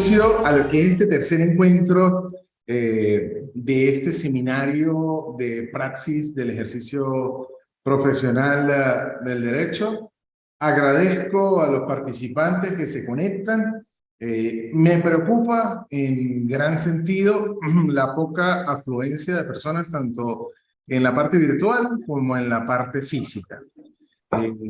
inicio a lo que es este tercer encuentro de este seminario de praxis del ejercicio profesional del derecho. Agradezco a los participantes que se conectan. Me preocupa en gran sentido la poca afluencia de personas tanto en la parte virtual como en la parte física.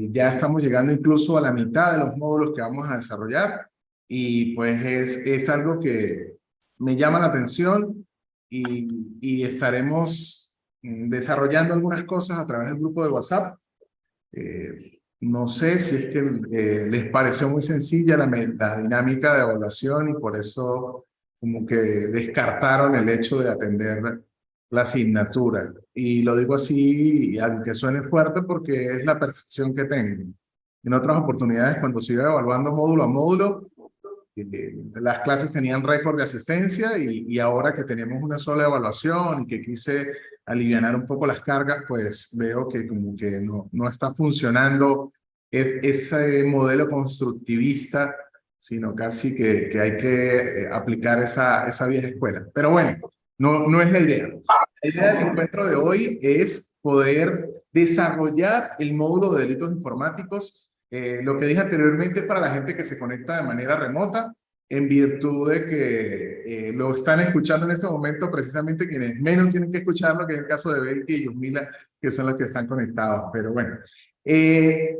Ya estamos llegando incluso a la mitad de los módulos que vamos a desarrollar y pues es algo que me llama la atención y estaremos desarrollando algunas cosas a través del grupo de WhatsApp. No sé si es que les pareció muy sencilla la dinámica de evaluación y por eso como que descartaron el hecho de atender la asignatura. Y lo digo así, aunque suene fuerte, porque es la percepción que tengo. En otras oportunidades, cuando se iba evaluando módulo a módulo, las clases tenían récord de asistencia y ahora que tenemos una sola evaluación y que quise alivianar un poco las cargas, pues veo que como que no está funcionando ese modelo constructivista, sino casi que hay que aplicar esa vieja escuela. Pero bueno, no es la idea. La idea del encuentro de hoy es poder desarrollar el módulo de delitos informáticos. Lo que dije anteriormente para la gente que se conecta de manera remota, en virtud de que lo están escuchando en ese momento precisamente quienes menos tienen que escucharlo, que es el caso de Belki y Yusmila, que son los que están conectados. Pero bueno,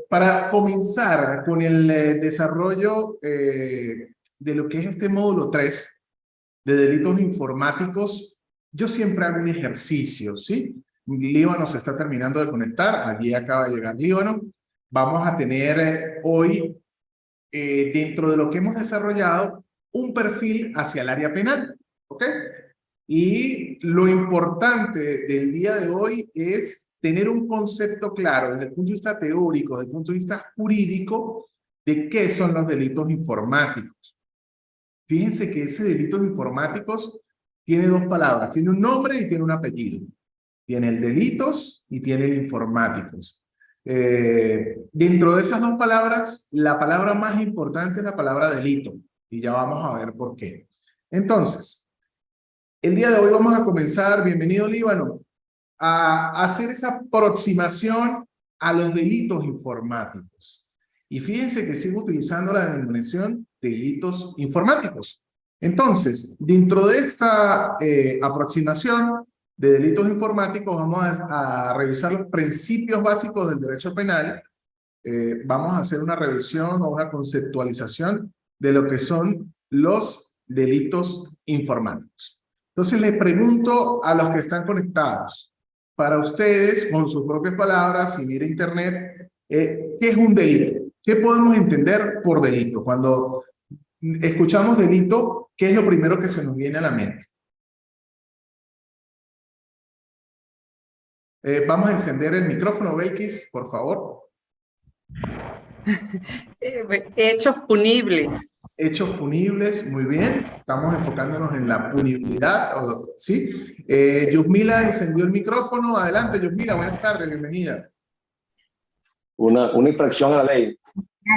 para comenzar con el desarrollo de lo que es este módulo 3 de delitos informáticos, yo siempre hago un ejercicio, ¿sí? Líbano se está terminando de conectar, allí acaba de llegar Líbano. Vamos a tener hoy, dentro de lo que hemos desarrollado, un perfil hacia el área penal, ¿ok? Y lo importante del día de hoy es tener un concepto claro desde el punto de vista teórico, desde el punto de vista jurídico, de qué son los delitos informáticos. Fíjense que ese delitos informáticos tiene dos palabras, tiene un nombre y tiene un apellido. Tiene el delitos y tiene el informáticos. Dentro de esas dos palabras, la palabra más importante es la palabra delito, y ya vamos a ver por qué. Entonces, el día de hoy vamos a comenzar, bienvenido Líbano, a hacer esa aproximación a los delitos informáticos. Y fíjense que sigo utilizando la denominación delitos informáticos. Entonces, dentro de esta aproximación de delitos informáticos, vamos a revisar los principios básicos del derecho penal. Vamos a hacer una revisión o una conceptualización de lo que son los delitos informáticos. Entonces, les pregunto a los que están conectados, para ustedes, con sus propias palabras, sin ir a internet, ¿qué es un delito? ¿Qué podemos entender por delito? Cuando escuchamos delito, ¿qué es lo primero que se nos viene a la mente? Vamos a encender el micrófono, Belkis, por favor. Hechos punibles. Hechos punibles, muy bien. Estamos enfocándonos en la punibilidad, ¿sí? Yusmila encendió el micrófono. Adelante, Yusmila, buenas tardes, bienvenida. Una infracción a la ley.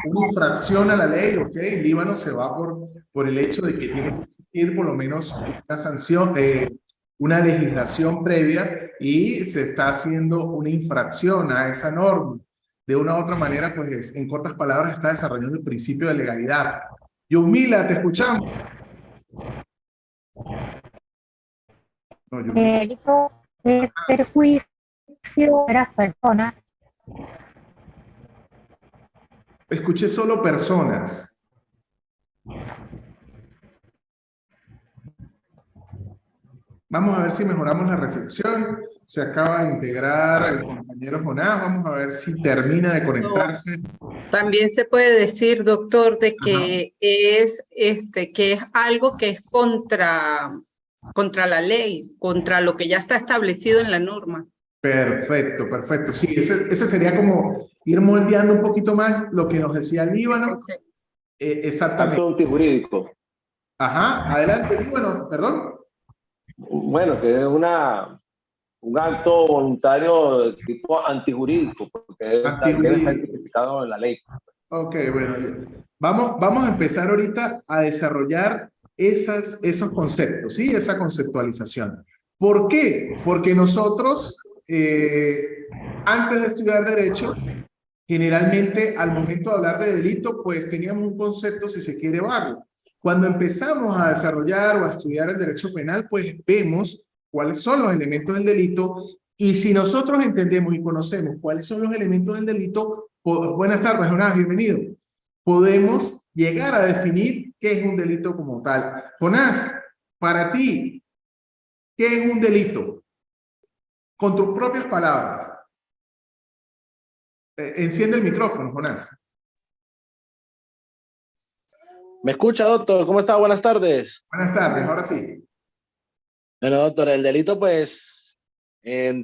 Una infracción a la ley, ok. Líbano se va por el hecho de que tiene que existir por lo menos una sanción, una legislación previa y se está haciendo una infracción a esa norma. De una u otra manera, pues en cortas palabras está desarrollando el principio de legalidad. Yusmila, te escuchamos. No, Delito es perjuicio de las personas. escuché solo personas. Vamos a ver si mejoramos la recepción. Se acaba de integrar el compañero Jonás. Vamos a ver si termina de conectarse. También se puede decir, doctor, de que que es algo que es contra la ley, contra lo que ya está establecido en la norma. Perfecto, perfecto. Sí, ese sería como ir moldeando un poquito más lo que nos decía Líbano. Exactamente. Acto antijurídico. Ajá, adelante, Líbano, perdón. Bueno, que es un acto voluntario de tipo antijurídico, porque está tipificado en la ley. Ok, bueno. Vamos a empezar ahorita a desarrollar esos conceptos, ¿sí? Esa conceptualización. ¿Por qué? Porque nosotros, antes de estudiar Derecho, generalmente al momento de hablar de delito, pues teníamos un concepto, si se quiere, vago. Cuando empezamos a desarrollar o a estudiar el derecho penal, pues vemos cuáles son los elementos del delito, y si nosotros entendemos y conocemos cuáles son los elementos del delito, buenas tardes, Jonás, bienvenido. Podemos llegar a definir qué es un delito como tal. Jonás, para ti, ¿qué es un delito? Con tus propias palabras. Enciende el micrófono, Jonás. ¿Me escucha, doctor? ¿Cómo está? Buenas tardes. Buenas tardes, ahora sí. Bueno, doctor, el delito, pues,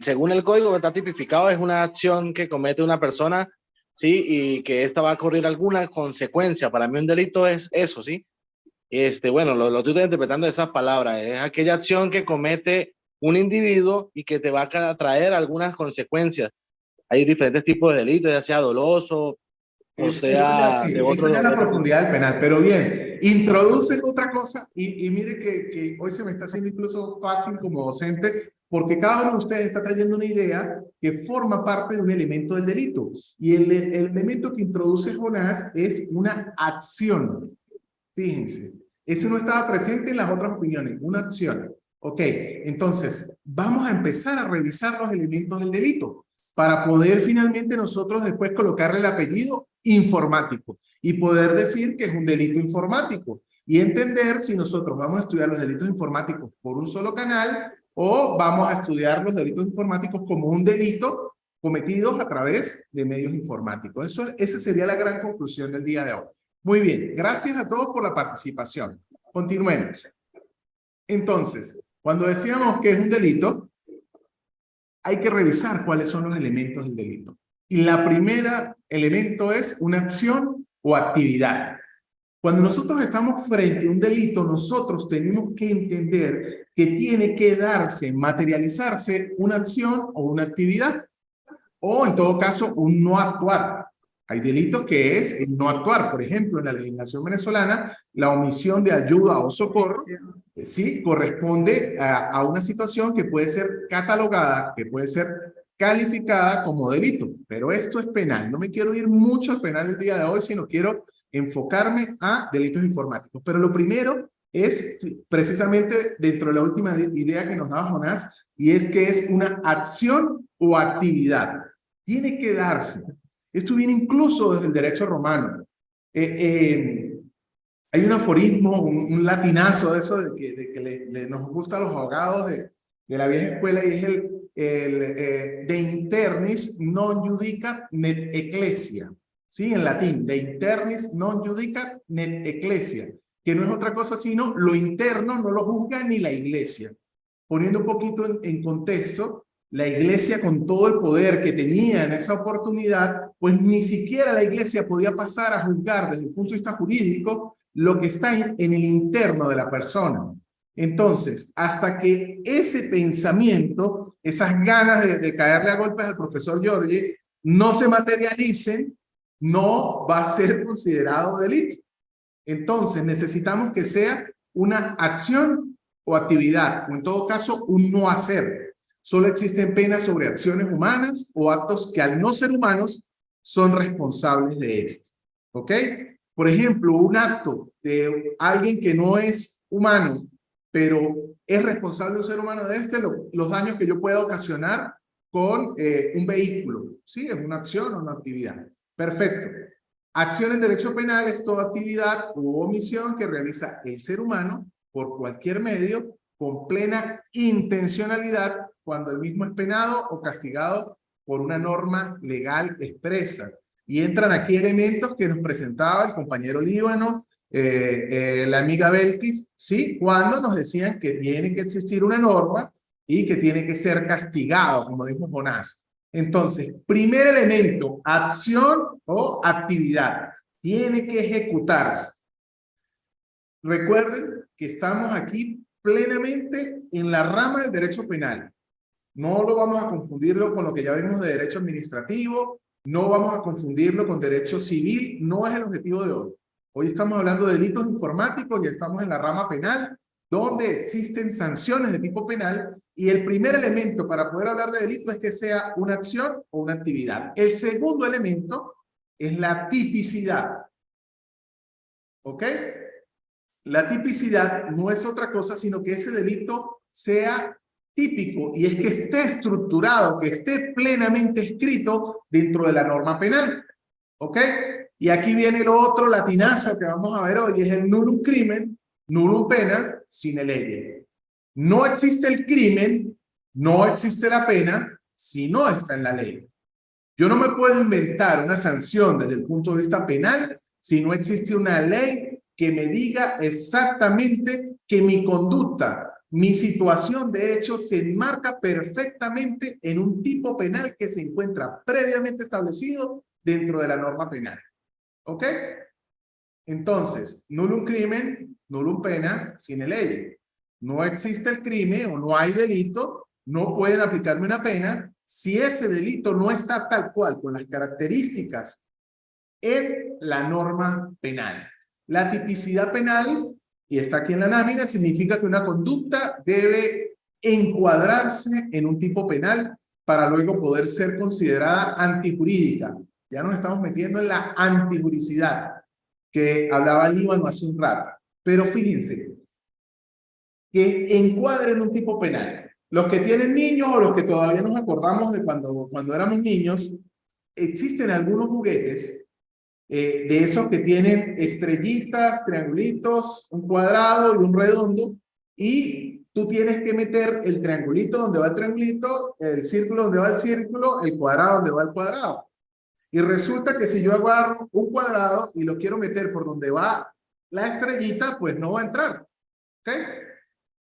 según el código que está tipificado, es una acción que comete una persona, ¿sí? Y que esta va a ocurrir alguna consecuencia. Para mí un delito es eso, ¿sí? Bueno, lo estoy interpretando de esas palabras. Es aquella acción que comete un individuo y que te va a traer algunas consecuencias. Hay diferentes tipos de delitos, ya sea doloso, o sea de eso ya es la otro. profundidad del penal, pero bien, introduces otra cosa y mire que hoy se me está haciendo incluso fácil como docente, porque cada uno de ustedes está trayendo una idea que forma parte de un elemento del delito, y el elemento que introduce Jonás es una acción. Fíjense, eso no estaba presente en las otras opiniones, una acción. Ok, entonces vamos a empezar a revisar los elementos del delito para poder finalmente nosotros después colocarle el apellido informático y poder decir que es un delito informático y entender si nosotros vamos a estudiar los delitos informáticos por un solo canal o vamos a estudiar los delitos informáticos como un delito cometidos a través de medios informáticos. Esa sería la gran conclusión del día de hoy. Muy bien, gracias a todos por la participación. Continuemos. Entonces, cuando decíamos que es un delito, hay que revisar cuáles son los elementos del delito. Y la primera elemento es una acción o actividad. Cuando nosotros estamos frente a un delito, nosotros tenemos que entender que tiene que darse, materializarse una acción o una actividad, o en todo caso un no actuar. Hay delitos que es el no actuar. Por ejemplo, en la legislación venezolana, la omisión de ayuda o socorro, sí, corresponde a una situación que puede ser catalogada, que puede ser calificada como delito. Pero esto es penal. No me quiero ir mucho al penal el día de hoy, sino quiero enfocarme a delitos informáticos. Pero lo primero es precisamente dentro de la última idea que nos daba Jonás, y es que es una acción o actividad. Tiene que darse. Esto viene incluso desde el derecho romano. Hay un aforismo, un latinazo de eso, de que nos gusta a los abogados de la vieja escuela, y es el de internis non judicat net ecclesia. ¿Sí? En latín, de internis non judicat net ecclesia, que no es otra cosa sino lo interno no lo juzga ni la iglesia. Poniendo un poquito en contexto, la iglesia, con todo el poder que tenía en esa oportunidad, pues ni siquiera la iglesia podía pasar a juzgar desde el punto de vista jurídico lo que está en el interno de la persona. Entonces, hasta que ese pensamiento, esas ganas de caerle a golpes al profesor Giorgi, no se materialicen, no va a ser considerado delito. Entonces, necesitamos que sea una acción o actividad, o en todo caso, un no hacer. Solo existen penas sobre acciones humanas o actos que al no ser humanos son responsables de esto. ¿Ok? Por ejemplo, un acto de alguien que no es humano, pero es responsable de un ser humano de los daños que yo pueda ocasionar con un vehículo. ¿Sí? Es una acción o una actividad. Perfecto. Acción en derecho penal es toda actividad u omisión que realiza el ser humano por cualquier medio con plena intencionalidad cuando el mismo es penado o castigado por una norma legal expresa. Y entran aquí elementos que nos presentaba el compañero Líbano, la amiga Belkis, ¿sí? Cuando nos decían que tiene que existir una norma y que tiene que ser castigado, como dijo Jonás. Entonces, primer elemento, acción o actividad. Tiene que ejecutarse. Recuerden que estamos aquí plenamente en la rama del derecho penal. No lo vamos a confundirlo con lo que ya vimos de derecho administrativo, no vamos a confundirlo con derecho civil, no es el objetivo de hoy. Hoy estamos hablando de delitos informáticos y estamos en la rama penal, donde existen sanciones de tipo penal, y el primer elemento para poder hablar de delito es que sea una acción o una actividad. El segundo elemento es la tipicidad. ¿Ok? La tipicidad no es otra cosa, sino que ese delito sea típico, y es que esté estructurado, que esté plenamente escrito dentro de la norma penal. ¿Ok? Y aquí viene lo otro latinazo que vamos a ver hoy, es el nullum crimen, nullum pena, sine lege. No existe el crimen, no existe la pena, si no está en la ley. Yo no me puedo inventar una sanción desde el punto de vista penal si no existe una ley que me diga exactamente que mi conducta, mi situación de hecho se enmarca perfectamente en un tipo penal que se encuentra previamente establecido dentro de la norma penal. ¿Ok? Entonces, nullum crimen, nullum pena, sine lege. No existe el crimen o no hay delito, no pueden aplicarme una pena si ese delito no está tal cual, con las características en la norma penal. La tipicidad penal, y está aquí en la lámina, significa que una conducta debe encuadrarse en un tipo penal para luego poder ser considerada antijurídica. Ya nos estamos metiendo en la antijuricidad que hablaba Líbano hace un rato. Pero fíjense, que encuadren un tipo penal. Los que tienen niños o los que todavía nos acordamos de cuando éramos niños, existen algunos juguetes de esos que tienen estrellitas, triangulitos, un cuadrado y un redondo, y tú tienes que meter el triangulito donde va el triangulito, el círculo donde va el círculo, el cuadrado donde va el cuadrado. Y resulta que si yo agarro un cuadrado y lo quiero meter por donde va la estrellita, pues no va a entrar. ¿Ok?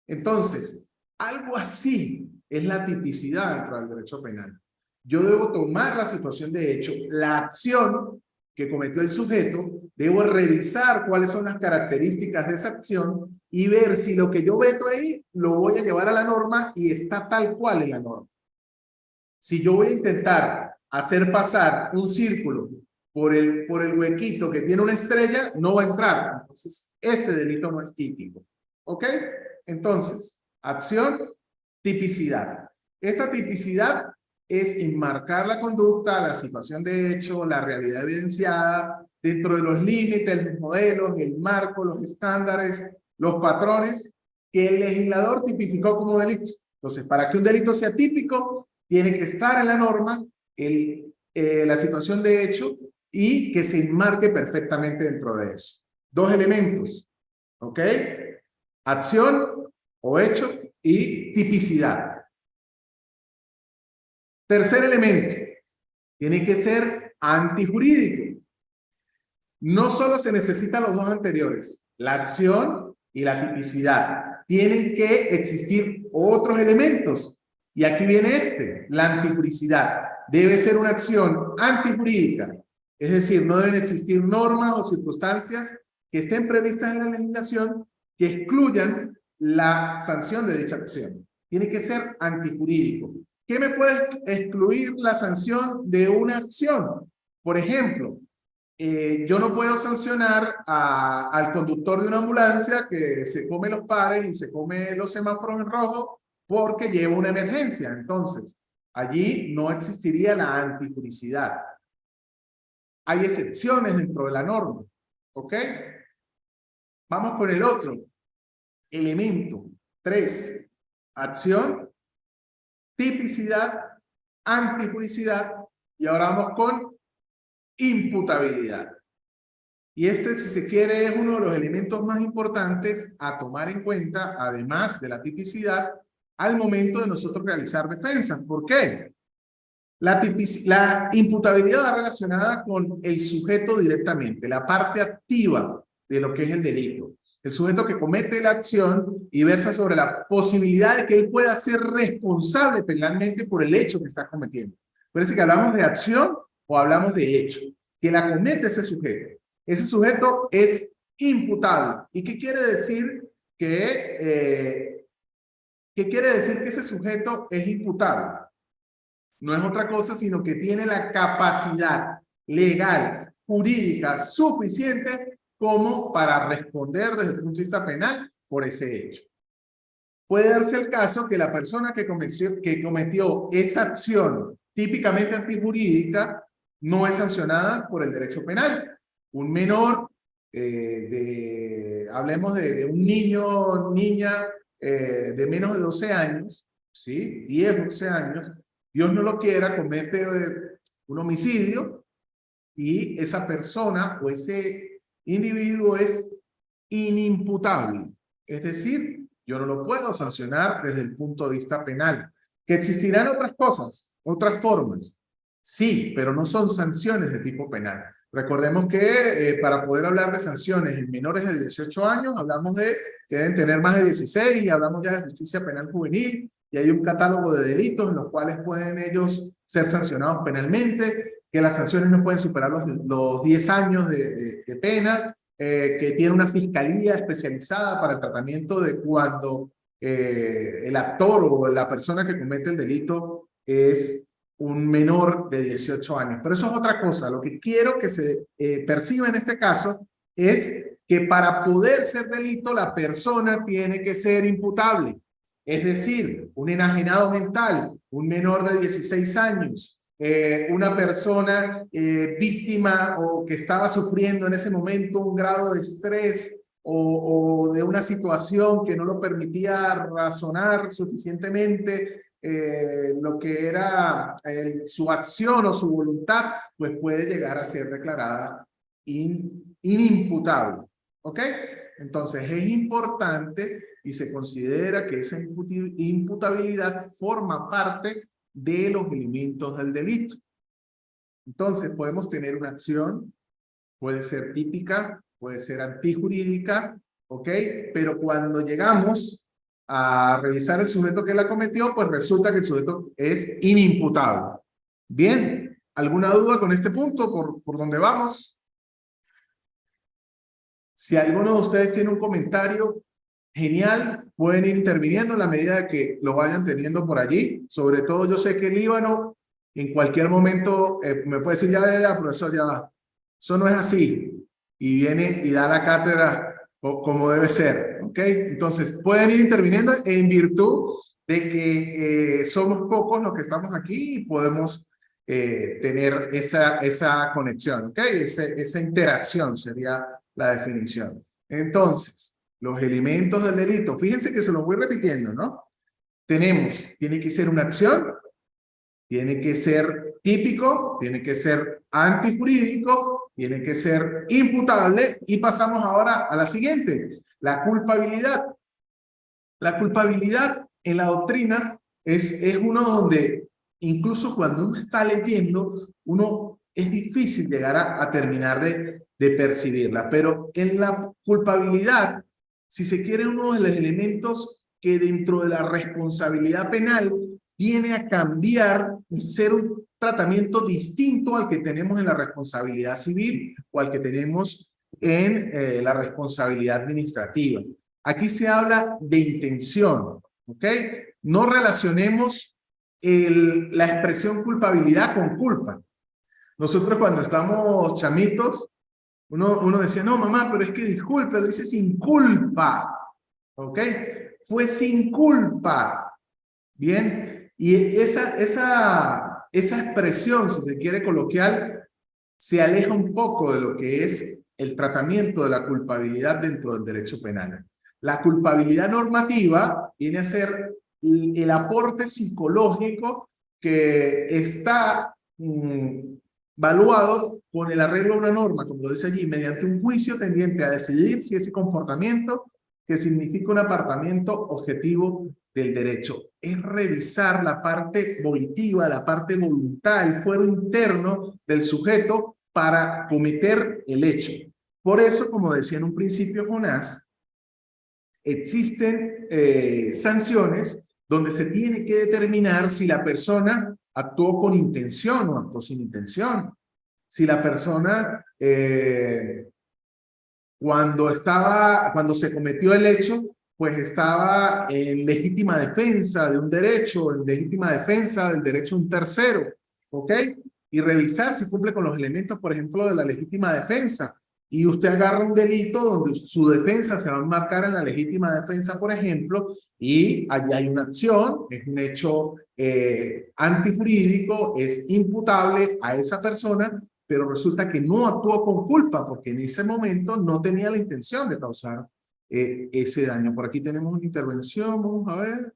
Entonces, algo así es la tipicidad dentro del derecho penal. Yo debo tomar la situación de hecho, la acción que cometió el sujeto, debo revisar cuáles son las características de esa acción y ver si lo que yo veto ahí lo voy a llevar a la norma y está tal cual en la norma. Si yo voy a intentar hacer pasar un círculo por el huequito que tiene una estrella, no va a entrar. Entonces, ese delito no es típico. ¿Ok? Entonces, acción, tipicidad. Esta tipicidad es enmarcar la conducta, la situación de hecho, la realidad evidenciada, dentro de los límites, los modelos, el marco, los estándares, los patrones que el legislador tipificó como delito. Entonces, para que un delito sea típico, tiene que estar en la norma la situación de hecho y que se enmarque perfectamente dentro de eso. Dos elementos, ¿ok? Acción o hecho y tipicidad. Tercer elemento, tiene que ser antijurídico. No solo se necesitan los dos anteriores, la acción y la tipicidad. Tienen que existir otros elementos. Y aquí viene la antijuricidad. Debe ser una acción antijurídica. Es decir, no deben existir normas o circunstancias que estén previstas en la legislación que excluyan la sanción de dicha acción. Tiene que ser antijurídico. ¿Qué me puede excluir la sanción de una acción? Por ejemplo, yo no puedo sancionar al conductor de una ambulancia que se come los pares y se come los semáforos en rojo porque lleva una emergencia. Entonces, allí no existiría la antijuricidad. Hay excepciones dentro de la norma. ¿Ok? Vamos con el otro elemento. 3. Acción, tipicidad, antijuricidad. Y ahora vamos con imputabilidad. Y si se quiere, es uno de los elementos más importantes a tomar en cuenta, además de la tipicidad, al momento de nosotros realizar defensas. ¿Por qué? La imputabilidad va relacionada con el sujeto directamente, la parte activa de lo que es el delito. El sujeto que comete la acción y versa sobre la posibilidad de que él pueda ser responsable penalmente por el hecho que está cometiendo. Parece que hablamos de acción o hablamos de hecho, que la comete ese sujeto. Ese sujeto es imputable. ¿Y qué quiere decir que ese sujeto es imputable? No es otra cosa sino que tiene la capacidad legal, jurídica suficiente como para responder desde el punto de vista penal por ese hecho. Puede darse el caso que la persona que cometió esa acción típicamente antijurídica no es sancionada por el derecho penal. Un menor, hablemos de un niño o niña de menos de 12 años, ¿sí? 10, 12 años, Dios no lo quiera, comete un homicidio y esa persona o ese individuo es inimputable. Es decir, yo no lo puedo sancionar desde el punto de vista penal. ¿Que existirán otras cosas, otras formas? Sí, pero no son sanciones de tipo penal. Recordemos que para poder hablar de sanciones en menores de 18 años, hablamos de que deben tener más de 16 y hablamos ya de justicia penal juvenil y hay un catálogo de delitos en los cuales pueden ellos ser sancionados penalmente, que las sanciones no pueden superar los 10 años de pena, que tiene una fiscalía especializada para el tratamiento de cuando el actor o la persona que comete el delito es un menor de 18 años. Pero eso es otra cosa. Lo que quiero que se perciba en este caso es que para poder ser delito la persona tiene que ser imputable. Es decir, un enajenado mental, un menor de 16 años, una persona víctima o que estaba sufriendo en ese momento un grado de estrés o de una situación que no lo permitía razonar suficientemente lo que era su acción o su voluntad, pues puede llegar a ser declarada inimputable. ¿Ok? Entonces es importante y se considera que esa imputabilidad forma parte de los elementos del delito. Entonces podemos tener una acción, puede ser típica, puede ser antijurídica, ¿ok? Pero cuando llegamos a revisar el sujeto que la cometió, pues resulta que el sujeto es inimputable. Bien, ¿alguna duda con este punto por dónde vamos? Si alguno de ustedes tiene un comentario, genial, pueden ir interviniendo en la medida de que lo vayan teniendo por allí. Sobre todo yo sé que el Líbano en cualquier momento me puede decir, ya, profesor, ya va. Eso no es así. Y viene y da la cátedra como debe ser. ¿Ok? Entonces, pueden ir interviniendo en virtud de que somos pocos los que estamos aquí y podemos tener esa conexión. ¿Ok? Esa interacción sería la definición. Entonces, los elementos del delito, fíjense que se los voy repitiendo, ¿no? Tiene que ser una acción, tiene que ser típico, tiene que ser antijurídico, tiene que ser imputable y pasamos ahora a la siguiente, la culpabilidad. La culpabilidad en la doctrina es uno donde incluso cuando uno está leyendo, es difícil llegar a terminar de percibirla, pero en la culpabilidad, si se quiere, uno de los elementos que dentro de la responsabilidad penal viene a cambiar y ser un tratamiento distinto al que tenemos en la responsabilidad civil o al que tenemos en la responsabilidad administrativa. Aquí se habla de intención, ¿ok? No relacionemos la expresión culpabilidad con culpa. Nosotros cuando estamos chamitos, uno decía, no, mamá, pero es que disculpe, lo hice sin culpa, ¿ok? Fue sin culpa, ¿bien? Y esa expresión, si se quiere coloquial, se aleja un poco de lo que es el tratamiento de la culpabilidad dentro del derecho penal. La culpabilidad normativa viene a ser el aporte psicológico que está valuado con el arreglo de una norma, como lo dice allí, mediante un juicio tendiente a decidir si ese comportamiento que significa un apartamiento objetivo del derecho. Es revisar la parte volitiva, la parte voluntad, el fuero interno del sujeto para cometer el hecho. Por eso, como decía en un principio Jonás, existen sanciones donde se tiene que determinar si la persona actuó con intención o actuó sin intención. Si la persona, cuando se cometió el hecho, pues estaba en legítima defensa de un derecho, en legítima defensa del derecho de un tercero, ¿ok? Y revisar si cumple con los elementos, por ejemplo, de la legítima defensa. y usted agarra un delito donde su defensa se va a enmarcar en la legítima defensa, por ejemplo, y allí hay una acción, es un hecho antijurídico, es imputable a esa persona, pero resulta que no actuó con culpa porque en ese momento no tenía la intención de causar ese daño. Por aquí tenemos una intervención, vamos a ver.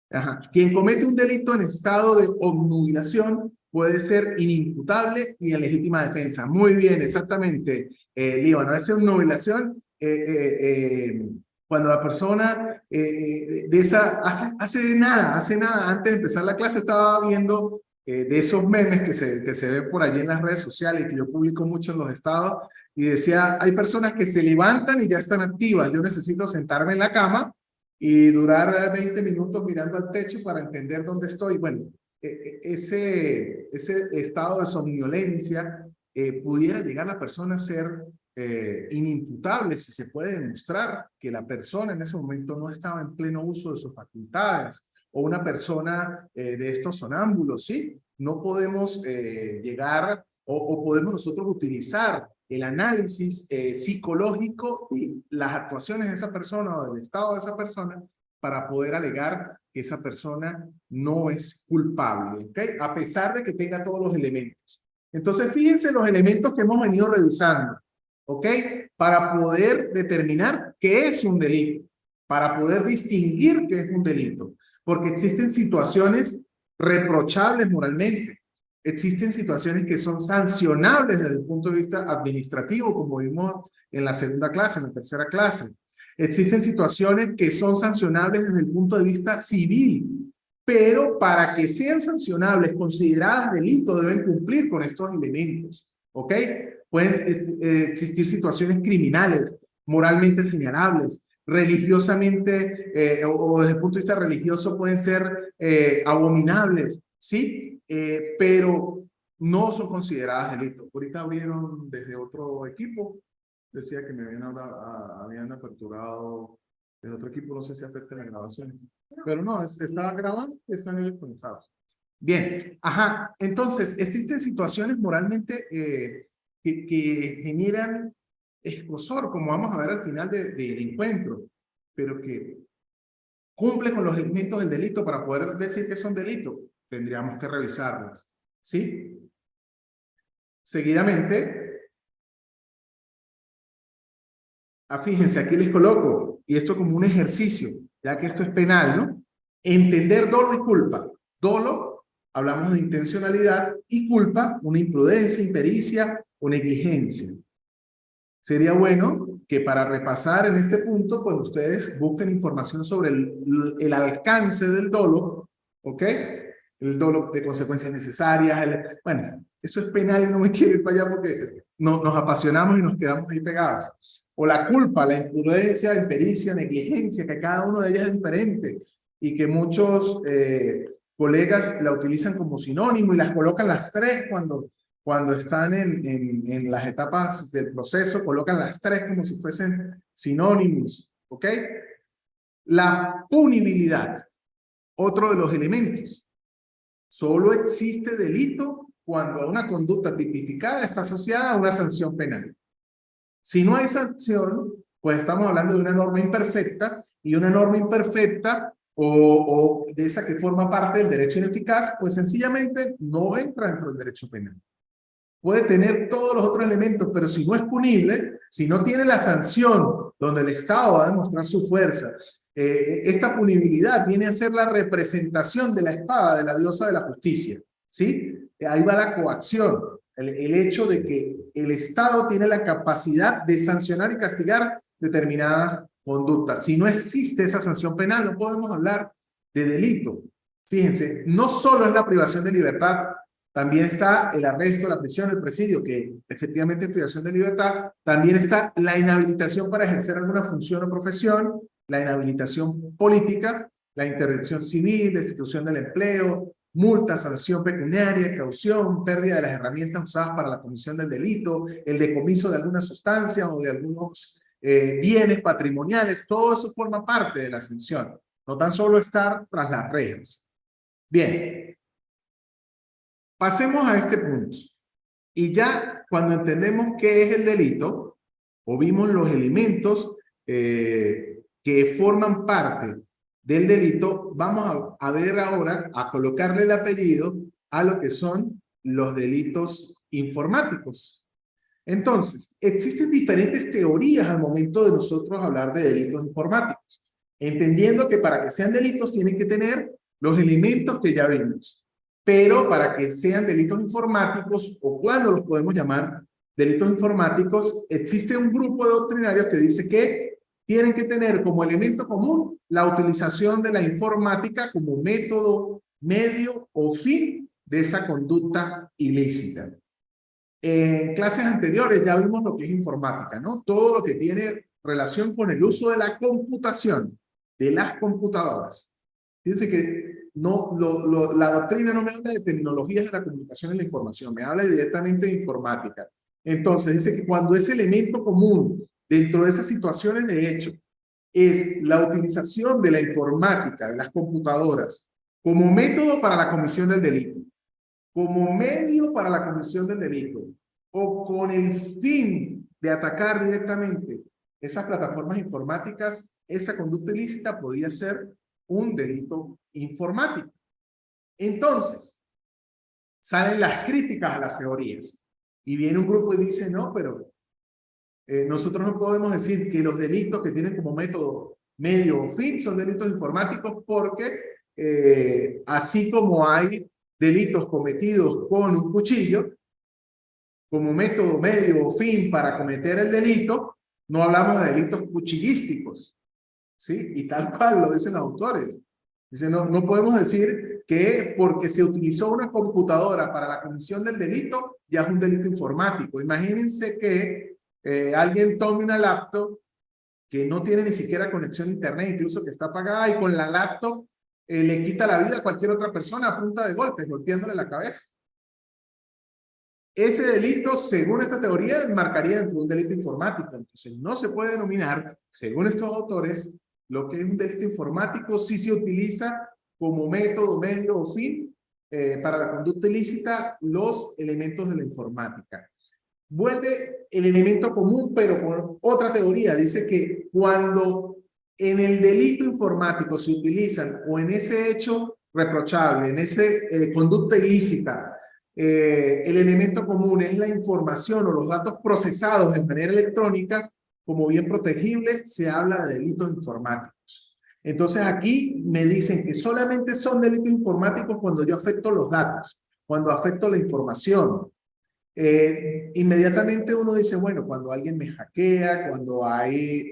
Ajá. Quien comete un delito en estado de obnubilación puede ser inimputable y en legítima defensa. Muy bien, exactamente, Líbano. Esa obnubilación, cuando la persona de esa, hace nada, antes de empezar la clase estaba viendo de esos memes que se ven por allí en las redes sociales, que yo publico mucho en los estados, y decía, hay personas que se levantan y ya están activas, yo necesito sentarme en la cama y durar 20 minutos mirando al techo para entender dónde estoy. Bueno, ese estado de somnolencia pudiera llegar a la persona a ser inimputable si se puede demostrar que la persona en ese momento no estaba en pleno uso de sus facultades, o una persona de estos sonámbulos, ¿sí? No podemos llegar o podemos nosotros utilizar el análisis psicológico y las actuaciones de esa persona o del estado de esa persona para poder alegar que esa persona no es culpable, ¿ok? A pesar de que tenga todos los elementos. Entonces, fíjense los elementos que hemos venido revisando, ¿ok? Para poder determinar qué es un delito, para poder distinguir qué es un delito, porque existen situaciones reprochables moralmente. Existen situaciones que son sancionables desde el punto de vista administrativo, como vimos en la segunda clase, en la tercera clase. Existen situaciones que son sancionables desde el punto de vista civil, pero para que sean sancionables, consideradas delito, deben cumplir con estos elementos, ¿ok? Pueden existir situaciones criminales, moralmente señalables, religiosamente, o desde el punto de vista religioso pueden ser abominables, ¿sí? Pero no son consideradas delitos. Ahorita abrieron desde otro equipo, decía que me habían aperturado desde otro equipo, no sé si afecta las grabaciones, pero no, estaba grabando y están ellos conectados. Bien, ajá, entonces existen situaciones moralmente que generan escozor, como vamos a ver al final del encuentro, pero que cumple con los elementos del delito para poder decir que son delitos. Tendríamos que revisarlas, ¿sí? Seguidamente, fíjense, aquí les coloco, y esto como un ejercicio, ya que esto es penal, ¿no? Entender dolo y culpa. Dolo, hablamos de intencionalidad, y culpa, una imprudencia, impericia o negligencia. Sería bueno que para repasar en este punto, pues ustedes busquen información sobre el alcance del dolo, ¿ok? El dolo de consecuencias necesarias. Bueno, eso es penal y no me quiero ir para allá porque nos apasionamos y nos quedamos ahí pegados. O la culpa, la imprudencia, impericia, negligencia, que cada uno de ellas es diferente y que muchos colegas la utilizan como sinónimo y las colocan las tres cuando están en las etapas del proceso, colocan las tres como si fuesen sinónimos, ¿ok? La punibilidad, otro de los elementos. Solo existe delito cuando una conducta tipificada está asociada a una sanción penal. Si no hay sanción, pues estamos hablando de una norma imperfecta, y una norma imperfecta o de esa que forma parte del derecho ineficaz, pues sencillamente no entra dentro del derecho penal. Puede tener todos los otros elementos, pero si no es punible, si no tiene la sanción donde el Estado va a demostrar su fuerza, esta punibilidad viene a ser la representación de la espada de la diosa de la justicia, ¿sí? Ahí va la coacción, el hecho de que el Estado tiene la capacidad de sancionar y castigar determinadas conductas. Si no existe esa sanción penal, no podemos hablar de delito. Fíjense, no solo es la privación de libertad, también está el arresto, la prisión, el presidio, que efectivamente es privación de libertad. También está la inhabilitación para ejercer alguna función o profesión, la inhabilitación política, la interdicción civil, la destitución del empleo, multa, sanción pecuniaria, caución, pérdida de las herramientas usadas para la comisión del delito, el decomiso de alguna sustancia o de algunos bienes patrimoniales. Todo eso forma parte de la sanción, no tan solo estar tras las rejas. Bien. Pasemos a este punto. Y ya cuando entendemos qué es el delito, o vimos los elementos que forman parte del delito, vamos a ver ahora, a colocarle el apellido a lo que son los delitos informáticos. Entonces, existen diferentes teorías al momento de nosotros hablar de delitos informáticos, entendiendo que para que sean delitos tienen que tener los elementos que ya vimos, pero para que sean delitos informáticos, o cuando los podemos llamar delitos informáticos, existe un grupo de doctrinarios que dice que tienen que tener como elemento común la utilización de la informática como método, medio o fin de esa conducta ilícita. En clases anteriores ya vimos lo que es informática, ¿no? Todo lo que tiene relación con el uso de la computación, de las computadoras. Fíjense que no, la doctrina no me habla de tecnologías de la comunicación y la información, me habla directamente de informática. Entonces dice que cuando ese elemento común dentro de esas situaciones de hecho es la utilización de la informática, de las computadoras, como método para la comisión del delito, como medio para la comisión del delito, o con el fin de atacar directamente esas plataformas informáticas, esa conducta ilícita podría ser un delito informático. Entonces, salen las críticas a las teorías. Y viene un grupo y dice, no, pero nosotros no podemos decir que los delitos que tienen como método medio o fin son delitos informáticos porque así como hay delitos cometidos con un cuchillo, como método medio o fin para cometer el delito, no hablamos de delitos cuchillísticos, ¿sí? Y tal cual lo dicen los autores. Dicen, no podemos decir que porque se utilizó una computadora para la comisión del delito, ya es un delito informático. Imagínense que alguien tome una laptop que no tiene ni siquiera conexión a internet, incluso que está apagada, y con la laptop le quita la vida a cualquier otra persona a punta de golpes, golpeándole la cabeza. Ese delito, según esta teoría, marcaría dentro de un delito informático. Entonces, no se puede denominar, según estos autores, lo que es un delito informático si se utiliza como método, medio o fin para la conducta ilícita los elementos de la informática. Vuelve el elemento común, pero con otra teoría. Dice que cuando en el delito informático se utilizan, o en ese hecho reprochable, en esa conducta ilícita, el elemento común es la información o los datos procesados de manera electrónica, como bien protegible, se habla de delitos informáticos. Entonces aquí me dicen que solamente son delitos informáticos cuando yo afecto los datos, cuando afecto la información. Inmediatamente uno dice, bueno, cuando alguien me hackea, cuando hay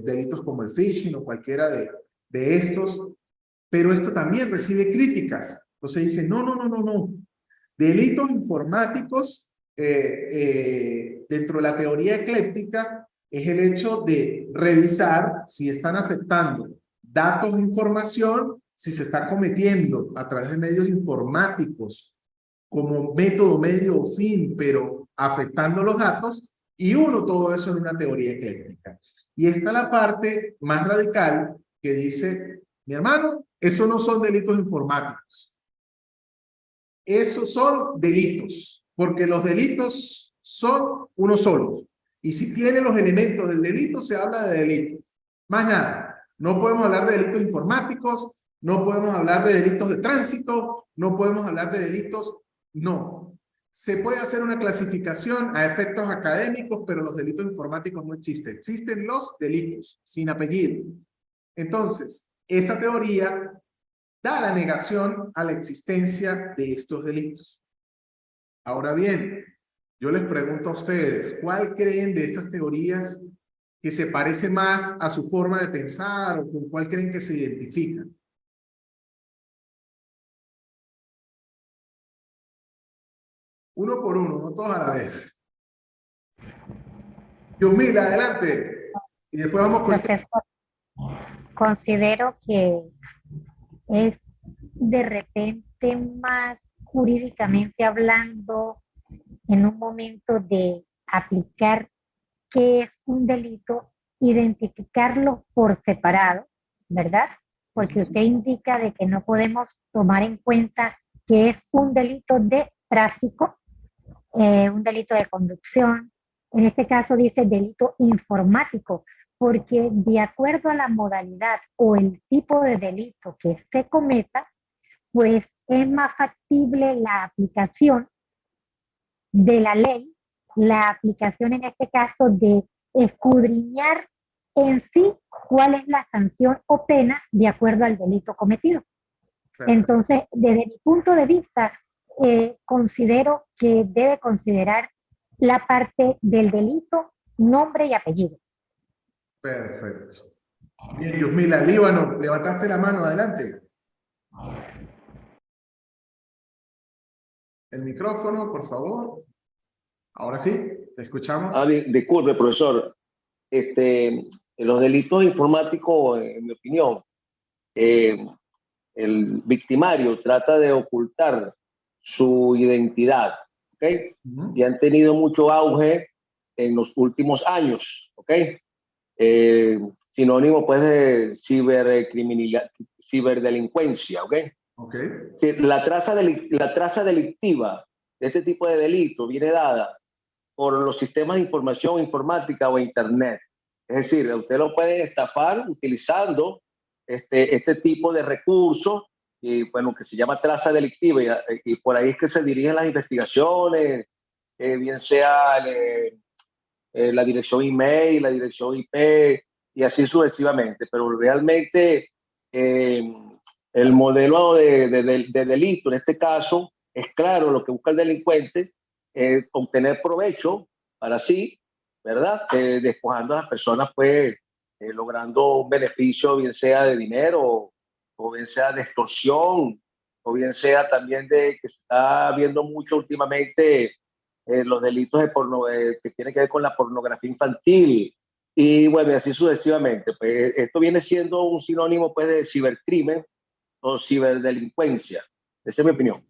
delitos como el phishing o cualquiera de estos, pero esto también recibe críticas. Entonces dice, no. Delitos informáticos dentro de la teoría ecléctica es el hecho de revisar si están afectando datos de información, si se está cometiendo a través de medios informáticos como método, medio o fin, pero afectando los datos, y uno todo eso en una teoría ecléctica. Y está la parte más radical que dice, mi hermano, eso no son delitos informáticos. Esos son delitos, porque los delitos son uno solo. Y si tiene los elementos del delito, se habla de delito. Más nada. No podemos hablar de delitos informáticos, no podemos hablar de delitos de tránsito, no podemos hablar de delitos. No. Se puede hacer una clasificación a efectos académicos, pero los delitos informáticos no existen. Existen los delitos, sin apellido. Entonces, esta teoría da la negación a la existencia de estos delitos. Ahora bien, yo les pregunto a ustedes, ¿cuál creen de estas teorías que se parece más a su forma de pensar o con cuál creen que se identifican? Uno por uno, no todos a la vez. Yumila, adelante. Y después vamos con... Profesor, considero que es de repente más jurídicamente hablando en un momento de aplicar qué es un delito, identificarlo por separado, ¿verdad? Porque usted indica de que no podemos tomar en cuenta que es un delito de tráfico, un delito de conducción, En este caso dice delito informático, porque de acuerdo a la modalidad o el tipo de delito que se cometa, pues es más factible la aplicación de la ley, la aplicación en este caso de escudriñar en sí cuál es la sanción o pena de acuerdo al delito cometido. Perfecto. Entonces, desde mi punto de vista, considero que debe considerar la parte del delito, nombre y apellido. Perfecto. Bien, Yusmila, Líbano, levantaste la mano, adelante. El micrófono, por favor. Ahora sí, te escuchamos. Disculpe, profesor. Los delitos informáticos, en mi opinión, el victimario trata de ocultar su identidad, ¿ok? Y han tenido mucho auge en los últimos años, ¿ok? Sinónimo, pues, de ciberdelincuencia, ¿ok? Okay. La traza delictiva de este tipo de delito viene dada por los sistemas de información informática o internet. Es decir, usted lo puede estafar utilizando este tipo de recursos, y, bueno, que se llama traza delictiva, y por ahí es que se dirigen las investigaciones, bien sea la dirección email, la dirección IP, y así sucesivamente. Pero realmente el modelo de delito, en este caso, es claro, lo que busca el delincuente es obtener provecho para sí, ¿verdad? Despojando a las personas, pues, logrando un beneficio, bien sea de dinero, o bien sea de extorsión, o bien sea también de que se está viendo mucho últimamente los delitos de que tienen que ver con la pornografía infantil, y bueno, así sucesivamente. Pues, esto viene siendo un sinónimo, pues, de cibercrimen o ciberdelincuencia. Esa es mi opinión.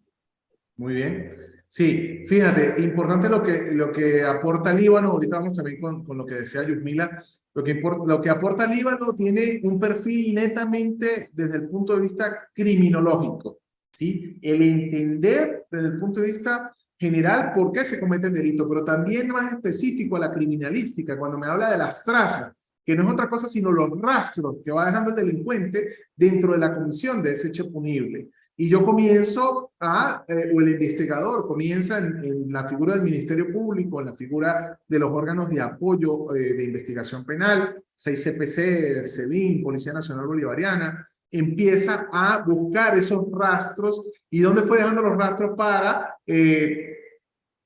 Muy bien. Sí, fíjate, importante lo que aporta Líbano. Ahorita vamos también con lo que decía Yusmila. Lo que aporta Líbano tiene un perfil netamente desde el punto de vista criminológico, ¿sí? El entender desde el punto de vista general por qué se comete el delito, pero también más específico a la criminalística, cuando me habla de las trazas, que no es otra cosa sino los rastros que va dejando el delincuente dentro de la comisión de ese hecho punible. Y yo comienzo o el investigador comienza en la figura del Ministerio Público, en la figura de los órganos de apoyo de investigación penal, 6CPC, SEBIN, Policía Nacional Bolivariana, empieza a buscar esos rastros. ¿Y dónde fue dejando los rastros para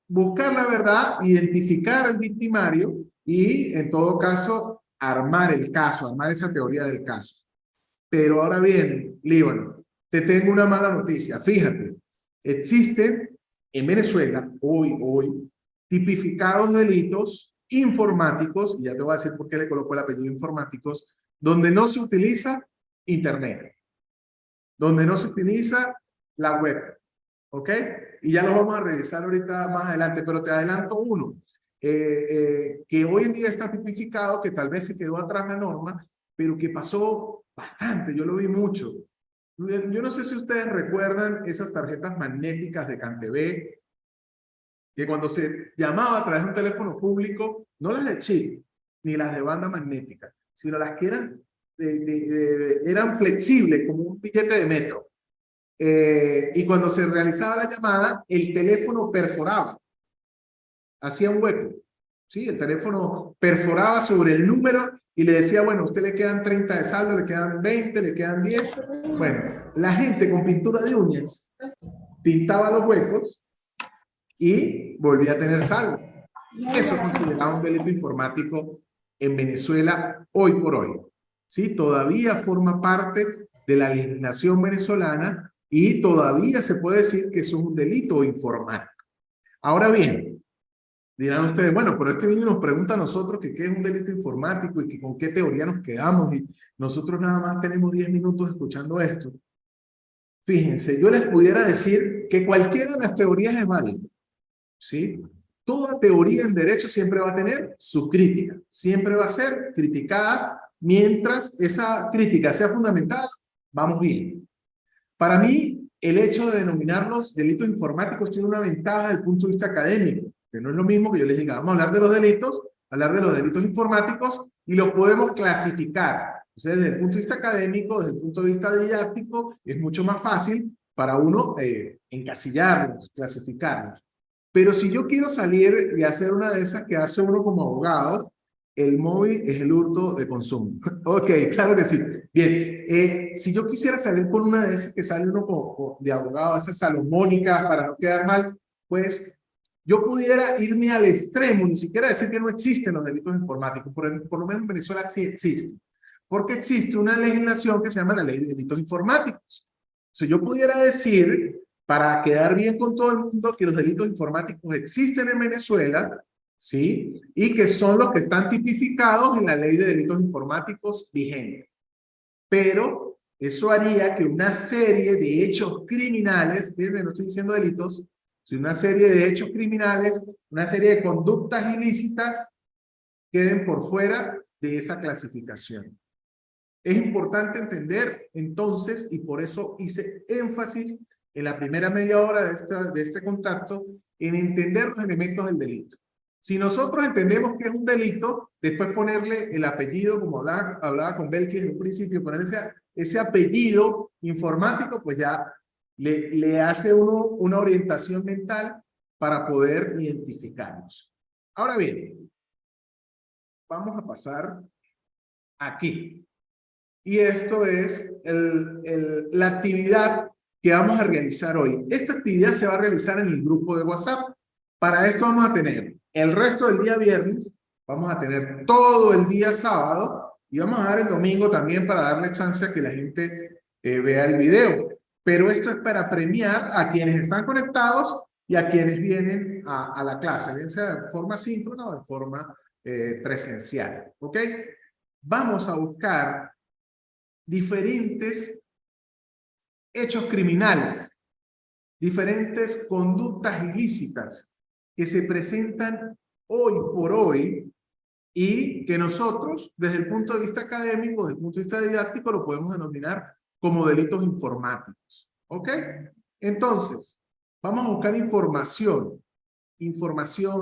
buscar la verdad, identificar al victimario y, en todo caso, armar el caso, armar esa teoría del caso? Pero ahora bien, Líbano, te tengo una mala noticia. Fíjate, existen en Venezuela, hoy, tipificados delitos informáticos, y ya te voy a decir por qué le coloco el apellido informáticos, donde no se utiliza Internet, donde no se utiliza la web, ¿ok? Y ya lo vamos a revisar ahorita más adelante, pero te adelanto uno, que hoy en día está tipificado, que tal vez se quedó atrás la norma, pero que pasó bastante, yo lo vi mucho. Yo no sé si ustedes recuerdan esas tarjetas magnéticas de CanTV, que cuando se llamaba a través de un teléfono público, no las de chip, ni las de banda magnética, sino las que eran flexibles, como un billete de metro. Y cuando se realizaba la llamada, el teléfono perforaba, hacía un hueco, ¿sí? El teléfono perforaba sobre el número y le decía, bueno, a usted le quedan 30 de saldo, le quedan 20, le quedan 10. Bueno, la gente con pintura de uñas pintaba los huecos y volvía a tener saldo. Eso es considerado un delito informático en Venezuela hoy por hoy, ¿sí? Todavía forma parte de la legislación venezolana y todavía se puede decir que eso es un delito informático. Ahora bien, dirán ustedes, bueno, pero este niño nos pregunta a nosotros que qué es un delito informático y que con qué teoría nos quedamos, y nosotros nada más tenemos 10 minutos escuchando esto. Fíjense, yo les pudiera decir que cualquiera de las teorías es válida, ¿sí? Toda teoría en derecho siempre va a tener su crítica, siempre va a ser criticada. Mientras esa crítica sea fundamentada, vamos bien. Para mí, el hecho de denominarlos delitos informáticos tiene una ventaja desde el punto de vista académico. Que no es lo mismo que yo les diga, vamos a hablar de los delitos informáticos, y los podemos clasificar. Entonces, desde el punto de vista académico, desde el punto de vista didáctico, es mucho más fácil para uno encasillarlos, clasificarlos. Pero si yo quiero salir y hacer una de esas que hace uno como abogado, el móvil es el hurto de consumo. Ok, claro que sí. Bien, si yo quisiera salir con una de esas que sale uno de abogado, esas salomónicas, para no quedar mal, pues yo pudiera irme al extremo, ni siquiera decir que no existen los delitos informáticos, por lo menos en Venezuela sí existen, porque existe una legislación que se llama la Ley de Delitos Informáticos. Si yo pudiera decir, para quedar bien con todo el mundo, que los delitos informáticos existen en Venezuela, ¿sí? Y que son los que están tipificados en la Ley de Delitos Informáticos vigente. Pero eso haría que una serie de hechos criminales, fíjense, no estoy diciendo delitos, sino una serie de hechos criminales, una serie de conductas ilícitas, queden por fuera de esa clasificación. Es importante entender, entonces, y por eso hice énfasis en la primera media hora de este contacto, en entender los elementos del delito. Si nosotros entendemos que es un delito, después ponerle el apellido, como hablaba con Belkis en un principio, poner ese apellido informático, pues ya le hace uno una orientación mental para poder identificarnos. Ahora bien, vamos a pasar aquí. Y esto es la actividad que vamos a realizar hoy. Esta actividad se va a realizar en el grupo de WhatsApp. Para esto vamos a tener el resto del día viernes, vamos a tener todo el día sábado, y vamos a dar el domingo también para darle chance a que la gente vea el video. Pero esto es para premiar a quienes están conectados y a quienes vienen a la clase, bien sea de forma síncrona o de forma presencial. ¿Ok? Vamos a buscar diferentes hechos criminales, diferentes conductas ilícitas que se presentan hoy por hoy y que nosotros, desde el punto de vista académico, desde el punto de vista didáctico, lo podemos denominar como delitos informáticos. ¿Ok? Entonces, vamos a buscar información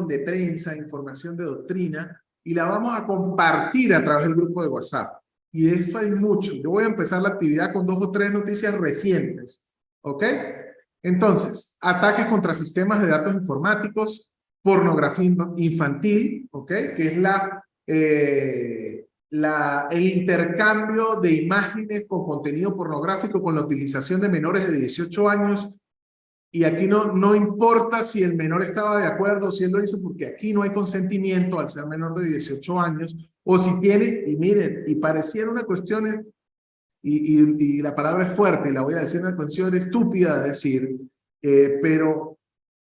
de prensa, información de doctrina, y la vamos a compartir a través del grupo de WhatsApp. Y de esto hay mucho. Yo voy a empezar la actividad con 2 o 3 noticias recientes. ¿Ok? Entonces, ataques contra sistemas de datos informáticos, pornografía infantil, ¿ok? Que es el intercambio de imágenes con contenido pornográfico con la utilización de menores de 18 años. Y aquí no importa si el menor estaba de acuerdo o si él lo hizo, porque aquí no hay consentimiento al ser menor de 18 años, o si tiene, y miren, y pareciera una cuestión, y la palabra es fuerte, y la voy a decir, una cuestión estúpida de decir, pero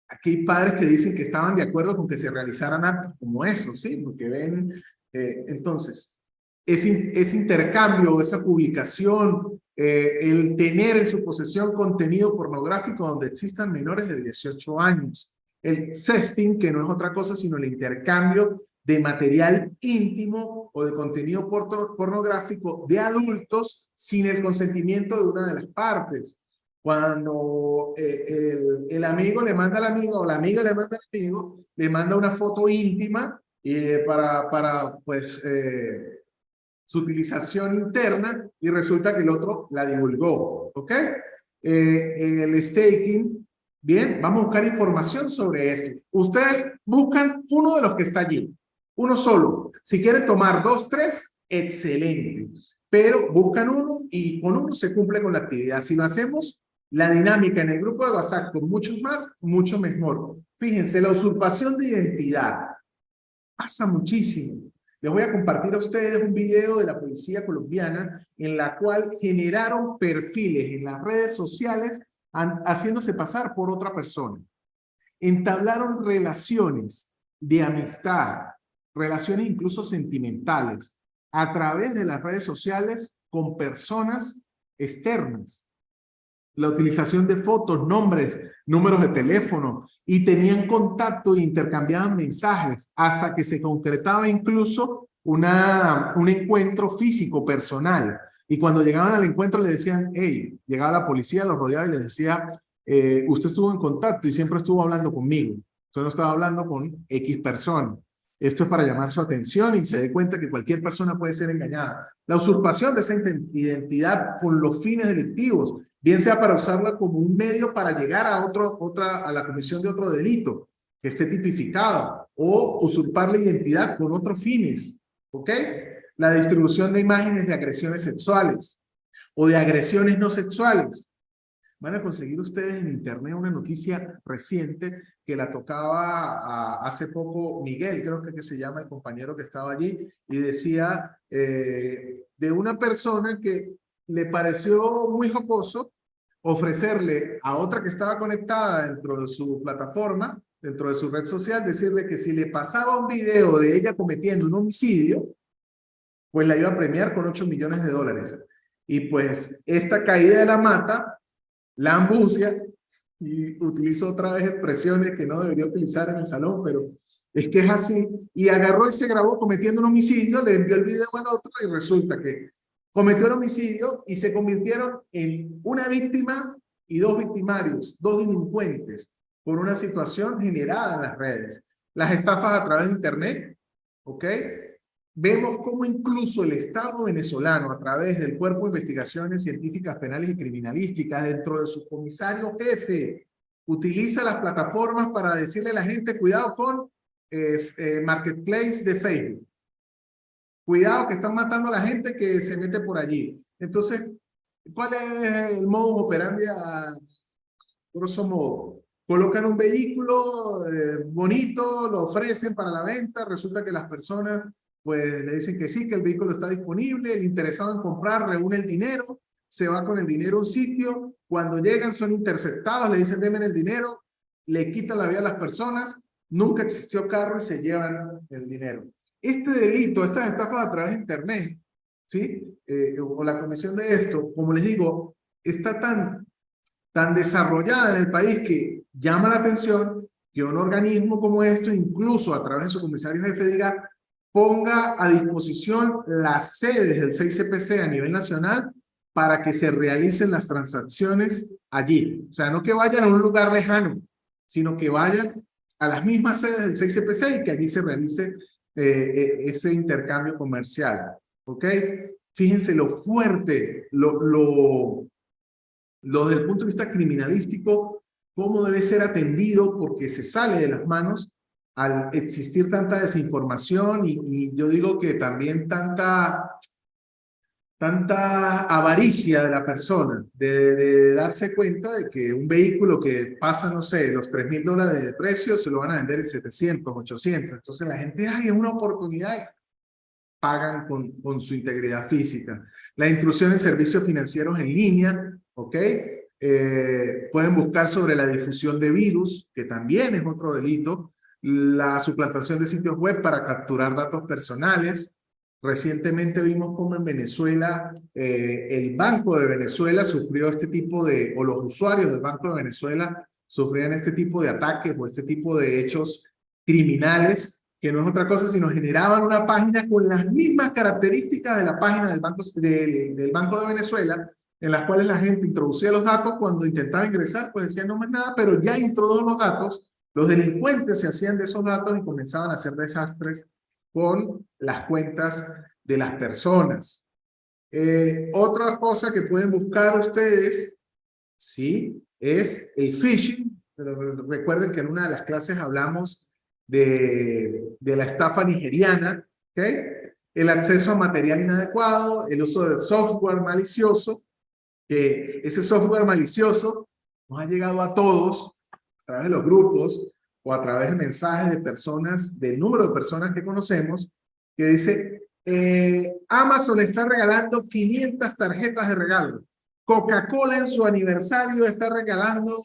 aquí hay padres que dicen que estaban de acuerdo con que se realizaran actos como eso, ¿sí? Porque ven, entonces, ese intercambio, esa publicación, el tener en su posesión contenido pornográfico donde existan menores de 18 años. El sexting, que no es otra cosa sino el intercambio de material íntimo o de contenido pornográfico de adultos sin el consentimiento de una de las partes. Cuando el amigo le manda a la amiga o la amiga le manda al amigo, le manda una foto íntima para pues, su utilización interna, y resulta que el otro la divulgó, ¿ok? En el staking, bien, vamos a buscar información sobre esto. Ustedes buscan uno de los que está allí, uno solo. Si quieren tomar 2, 3, excelente. Pero buscan uno y con uno se cumple con la actividad. Si lo hacemos, la dinámica en el grupo de WhatsApp con muchos más, mucho mejor. Fíjense, la usurpación de identidad pasa muchísimo. Les voy a compartir a ustedes un video de la policía colombiana en la cual generaron perfiles en las redes sociales haciéndose pasar por otra persona. Entablaron relaciones de amistad, relaciones incluso sentimentales, a través de las redes sociales con personas externas. La utilización de fotos, nombres, números de teléfono, y tenían contacto e intercambiaban mensajes hasta que se concretaba incluso un encuentro físico, personal. Y cuando llegaban al encuentro le decían, hey, llegaba la policía, los rodeaba y les decía, usted estuvo en contacto y siempre estuvo hablando conmigo. Usted no estaba hablando con X persona. Esto es para llamar su atención y se dé cuenta que cualquier persona puede ser engañada. La usurpación de esa identidad con los fines delictivos, bien sea para usarla como un medio para llegar a a la comisión de otro delito que esté tipificado, o usurpar la identidad con otros fines, ¿ok? La distribución de imágenes de agresiones sexuales o de agresiones no sexuales. Van a conseguir ustedes en internet una noticia reciente que la tocaba hace poco Miguel, creo que se llama el compañero que estaba allí, y decía de una persona que le pareció muy jocoso ofrecerle a otra que estaba conectada dentro de su plataforma, dentro de su red social, decirle que si le pasaba un video de ella cometiendo un homicidio, pues la iba a premiar con $8 millones. Y pues esta caída de la mata, la ambucia, y utilizo otra vez expresiones que no debería utilizar en el salón, pero es que es así, y agarró y se grabó cometiendo un homicidio, le envió el video al otro y resulta que cometió el homicidio y se convirtieron en una víctima y dos victimarios, dos delincuentes, por una situación generada en las redes. Las estafas a través de internet, ¿ok? Vemos cómo incluso el Estado venezolano, a través del Cuerpo de Investigaciones Científicas Penales y Criminalísticas, dentro de su comisario jefe, utiliza las plataformas para decirle a la gente, cuidado con Marketplace de Facebook. Cuidado que están matando a la gente que se mete por allí. Entonces, ¿cuál es el modus operandi a grosso modo? Colocan un vehículo bonito, lo ofrecen para la venta, resulta que las personas pues le dicen que sí, que el vehículo está disponible, el interesado en comprar reúne el dinero, se va con el dinero a un sitio, cuando llegan son interceptados, le dicen denme el dinero, le quitan la vida a las personas, nunca existió carro y se llevan el dinero. Este delito, estas estafas a través de internet, ¿sí? O la comisión de esto, como les digo, está tan desarrollada en el país que llama la atención que un organismo como esto, incluso a través de su comisario jefe, diga, ponga a disposición las sedes del 6CPC a nivel nacional para que se realicen las transacciones allí. O sea, no que vayan a un lugar lejano, sino que vayan a las mismas sedes del 6CPC y que allí se realice ese intercambio comercial. ¿Ok? Fíjense lo fuerte, desde el punto de vista criminalístico, cómo debe ser atendido porque se sale de las manos al existir tanta desinformación y yo digo que también tanta avaricia de la persona, de darse cuenta de que un vehículo que pasa, no sé, los $3.000 de precio, se lo van a vender en 700, 800. Entonces la gente, ay, es una oportunidad, pagan con su integridad física. La intrusión en servicios financieros en línea, ¿ok? Pueden buscar sobre la difusión de virus, que también es otro delito, la suplantación de sitios web para capturar datos personales. Recientemente vimos cómo en Venezuela el Banco de Venezuela sufrió este tipo de, o los usuarios del Banco de Venezuela sufrían este tipo de ataques o este tipo de hechos criminales, que no es otra cosa sino generaban una página con las mismas características de la página del Banco de Venezuela, en las cuales la gente introducía los datos, cuando intentaba ingresar, pues decía no más nada, pero ya introdujo los datos, los delincuentes se hacían de esos datos y comenzaban a hacer desastres con las cuentas de las personas. Otra cosa que pueden buscar ustedes, ¿sí? Es el phishing. Pero recuerden que en una de las clases hablamos de la estafa nigeriana, ¿ok? El acceso a material inadecuado, el uso de software malicioso, que ese software malicioso nos ha llegado a todos a través de los grupos o a través de mensajes de personas, del número de personas que conocemos, que dice, Amazon está regalando 500 tarjetas de regalo. Coca-Cola en su aniversario está regalando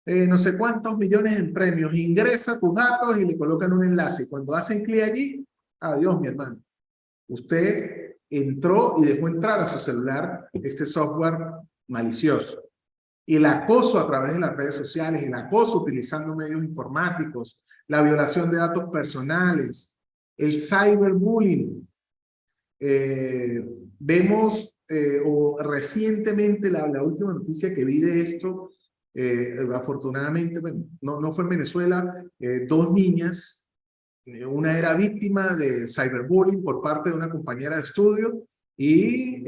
no sé cuántos millones en premios. Ingresa tus datos y le colocan un enlace. Cuando hacen clic allí, adiós, mi hermano. Usted entró y dejó entrar a su celular este software malicioso. Y el acoso a través de las redes sociales, el acoso utilizando medios informáticos, la violación de datos personales, el cyberbullying. Vemos, o recientemente la última noticia que vi de esto, afortunadamente, bueno, no fue en Venezuela, 2 niñas. Una era víctima de cyberbullying por parte de una compañera de estudio y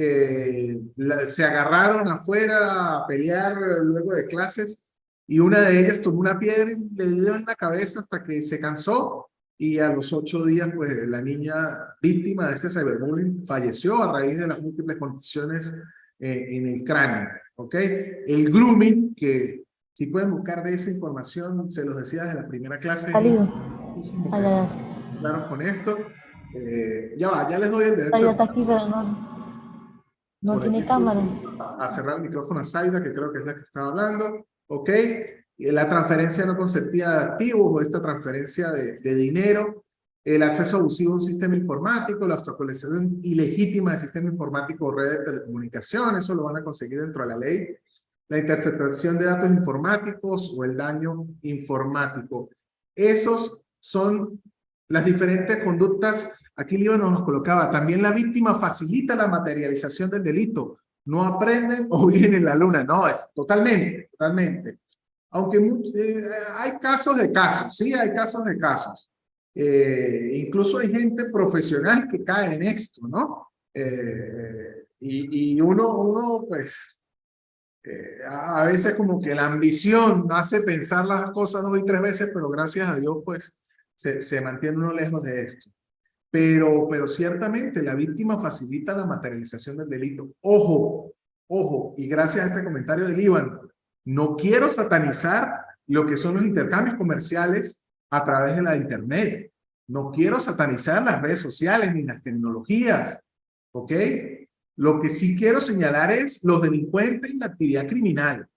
se agarraron afuera a pelear luego de clases y una de ellas tomó una piedra y le dio en la cabeza hasta que se cansó y a los 8 días pues la niña víctima de este cyberbullying falleció a raíz de las múltiples condiciones en el cráneo, ¿ok? El grooming, que si pueden buscar de esa información, se los decía desde la primera clase. Claro, con esto. Ya les doy el derecho. Está aquí, pero no tiene cámara. A cerrar el micrófono a Zaida, que creo que es la que estaba hablando. Ok. La transferencia no conceptiva de activos o esta transferencia de dinero. El acceso abusivo a un sistema informático, la obstaculización ilegítima del sistema informático o red de telecomunicación, eso lo van a conseguir dentro de la ley. La interceptación de datos informáticos o el daño informático. Esos son las diferentes conductas. Aquí Líbano nos colocaba, también la víctima facilita la materialización del delito. No aprenden o viven en la luna. No, es totalmente. Aunque hay casos de casos, sí, hay casos de casos. Incluso hay gente profesional que cae en esto, ¿no? Y uno pues, a veces como que la ambición hace pensar las cosas 2 y 3 veces, pero gracias a Dios, pues, se mantiene uno lejos de esto. Pero ciertamente la víctima facilita la materialización del delito. Ojo, y gracias a este comentario del Líbano, no quiero satanizar lo que son los intercambios comerciales a través de la internet. No quiero satanizar las redes sociales ni las tecnologías, ¿ok? Lo que sí quiero señalar es los delincuentes y la actividad criminal.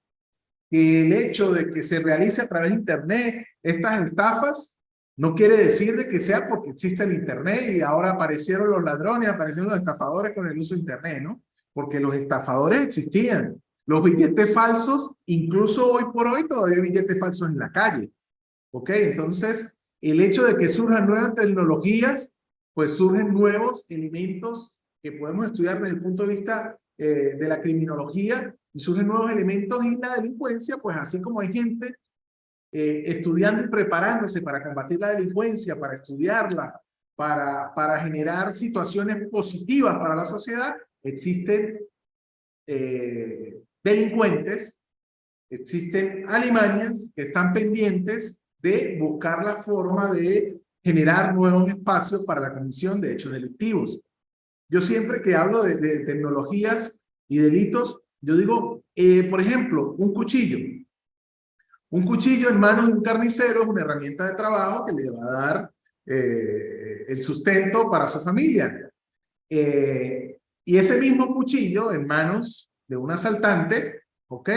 Que el hecho de que se realice a través de internet estas estafas no quiere decir de que sea porque existe el internet y ahora aparecieron los ladrones, aparecieron los estafadores con el uso de internet, ¿no? Porque los estafadores existían. Los billetes falsos, incluso hoy por hoy todavía hay billetes falsos en la calle. ¿Ok? Entonces, el hecho de que surjan nuevas tecnologías, pues surgen nuevos elementos que podemos estudiar desde el punto de vista de la criminología y surgen nuevos elementos y la delincuencia, pues así como hay gente estudiando y preparándose para combatir la delincuencia, para estudiarla, para generar situaciones positivas para la sociedad, existen delincuentes, existen alimañas que están pendientes de buscar la forma de generar nuevos espacios para la comisión de hechos delictivos. Yo siempre que hablo de tecnologías y delitos, yo digo, por ejemplo, un cuchillo. Un cuchillo en manos de un carnicero es una herramienta de trabajo que le va a dar el sustento para su familia. Y ese mismo cuchillo en manos de un asaltante, ¿ok?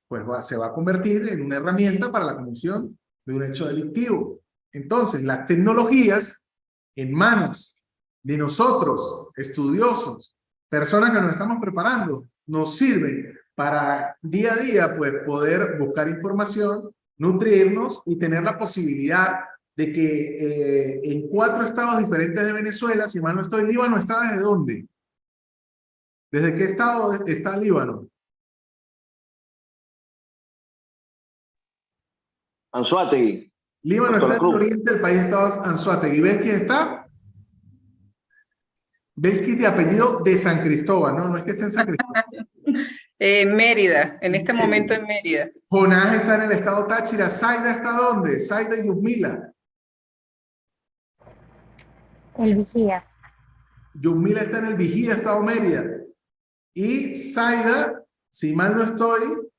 Pues se va a convertir en una herramienta para la comisión de un hecho delictivo. Entonces, las tecnologías en manos de nosotros, estudiosos, personas que nos estamos preparando, nos sirven para día a día pues, poder buscar información, nutrirnos y tener la posibilidad de que en 4 estados diferentes de Venezuela, si mal no estoy, Líbano está ¿desde dónde? ¿Desde qué estado está Líbano? Anzoátegui. Líbano está en el oriente del país, está Anzoátegui. ¿Belkis está? Belkis de apellido de San Cristóbal, ¿no? No es que esté en San Cristóbal. Mérida, en este momento en Mérida. Jonás está en el estado Táchira. ¿Zaida está dónde? Zaida y Yusmila. El Vigía. Yusmila está en el Vigía, estado Mérida. Y Zaida, si mal no estoy,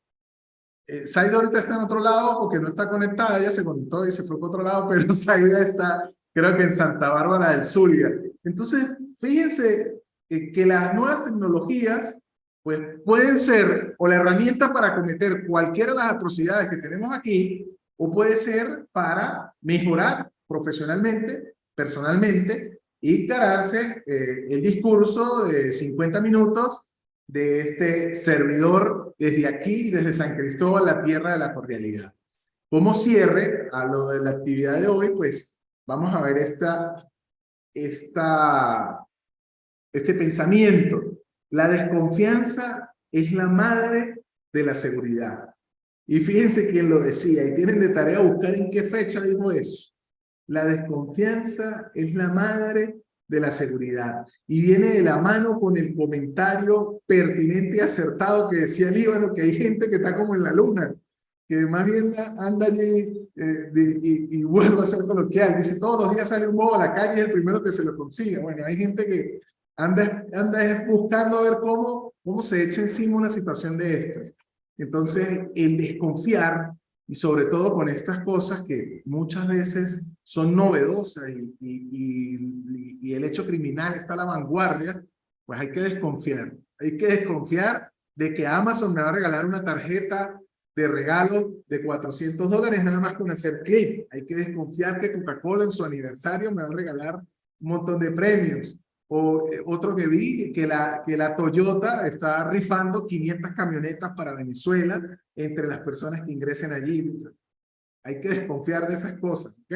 Zaida ahorita está en otro lado porque no está conectada, ella se conectó y se fue para otro lado, pero Zaida está, creo que en Santa Bárbara del Zulia. Entonces, fíjense que las nuevas tecnologías pues pueden ser o la herramienta para cometer cualquiera de las atrocidades que tenemos aquí, o puede ser para mejorar profesionalmente, personalmente, y cargarse el discurso de 50 minutos de este servidor desde aquí, desde San Cristóbal, la tierra de la cordialidad. Como cierre a lo de la actividad de hoy, pues vamos a ver este pensamiento. La desconfianza es la madre de la seguridad. Y fíjense quién lo decía, y tienen de tarea buscar en qué fecha dijo eso. La desconfianza es la madre de la seguridad y viene de la mano con el comentario pertinente y acertado que decía Líbano, que hay gente que está como en la luna, que más bien anda allí y vuelve a ser coloquial. Dice, todos los días sale un bobo a la calle y es el primero que se lo consigue. Bueno, hay gente que anda buscando a ver cómo se echa encima una situación de estas. Entonces, el desconfiar, y sobre todo con estas cosas que muchas veces son novedosas y el hecho criminal está a la vanguardia, pues hay que desconfiar. Hay que desconfiar de que Amazon me va a regalar una tarjeta de regalo de $400 nada más con hacer clic. Hay que desconfiar que Coca-Cola en su aniversario me va a regalar un montón de premios. O otro que vi, que la Toyota está rifando 500 camionetas para Venezuela entre las personas que ingresen allí. Hay que desconfiar de esas cosas, ¿ok?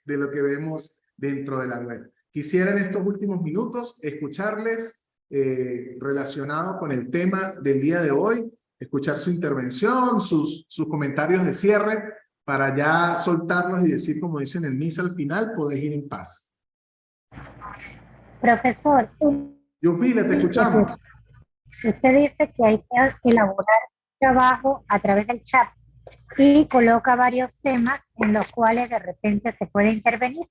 De lo que vemos dentro de la web. Quisiera en estos últimos minutos escucharles relacionado con el tema del día de hoy, escuchar su intervención, sus comentarios de cierre, para ya soltarlos y decir, como dicen en misa al final, podés ir en paz. Profesor, Yupila, te escuchamos. usted dice que hay que elaborar trabajo a través del chat y coloca varios temas en los cuales de repente se puede intervenir.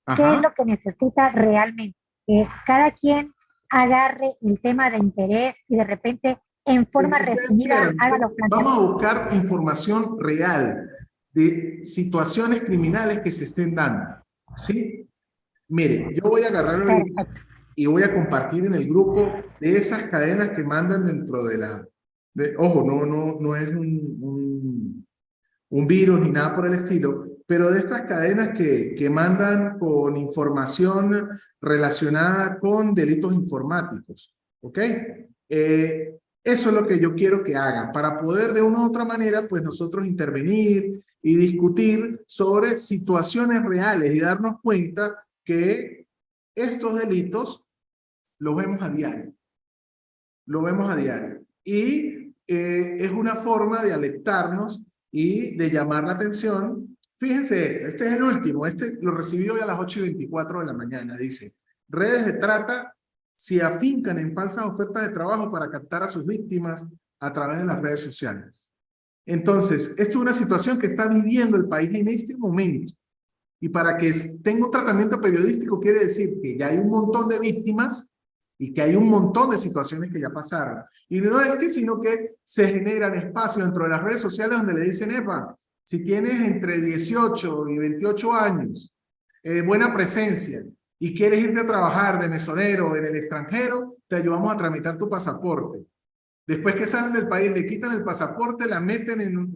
Ajá. ¿Qué es lo que necesita realmente? Que cada quien agarre el tema de interés y de repente en forma resumida haga los planteamientos. Vamos a buscar información real de situaciones criminales que se estén dando, ¿sí? Mire, yo voy a agarrar ahorita y voy a compartir en el grupo de esas cadenas que mandan dentro de la... ojo, no es un virus ni nada por el estilo, pero de estas cadenas que mandan con información relacionada con delitos informáticos, ¿ok? Eso es lo que yo quiero que hagan, para poder de una u otra manera, pues nosotros intervenir y discutir sobre situaciones reales y darnos cuenta que estos delitos los vemos a diario. Lo vemos a diario. Y es una forma de alertarnos y de llamar la atención. Fíjense este es el último, este lo recibí hoy a las 8:24 de la mañana, dice, redes de trata se afincan en falsas ofertas de trabajo para captar a sus víctimas a través de las redes sociales. Entonces, esto es una situación que está viviendo el país en este momento. Y para que tenga un tratamiento periodístico quiere decir que ya hay un montón de víctimas y que hay un montón de situaciones que ya pasaron. Y no es que, sino que se generan espacios dentro de las redes sociales donde le dicen, epa, si tienes entre 18 y 28 años, buena presencia, y quieres irte a trabajar de mesonero en el extranjero, te ayudamos a tramitar tu pasaporte. Después que salen del país, le quitan el pasaporte, la meten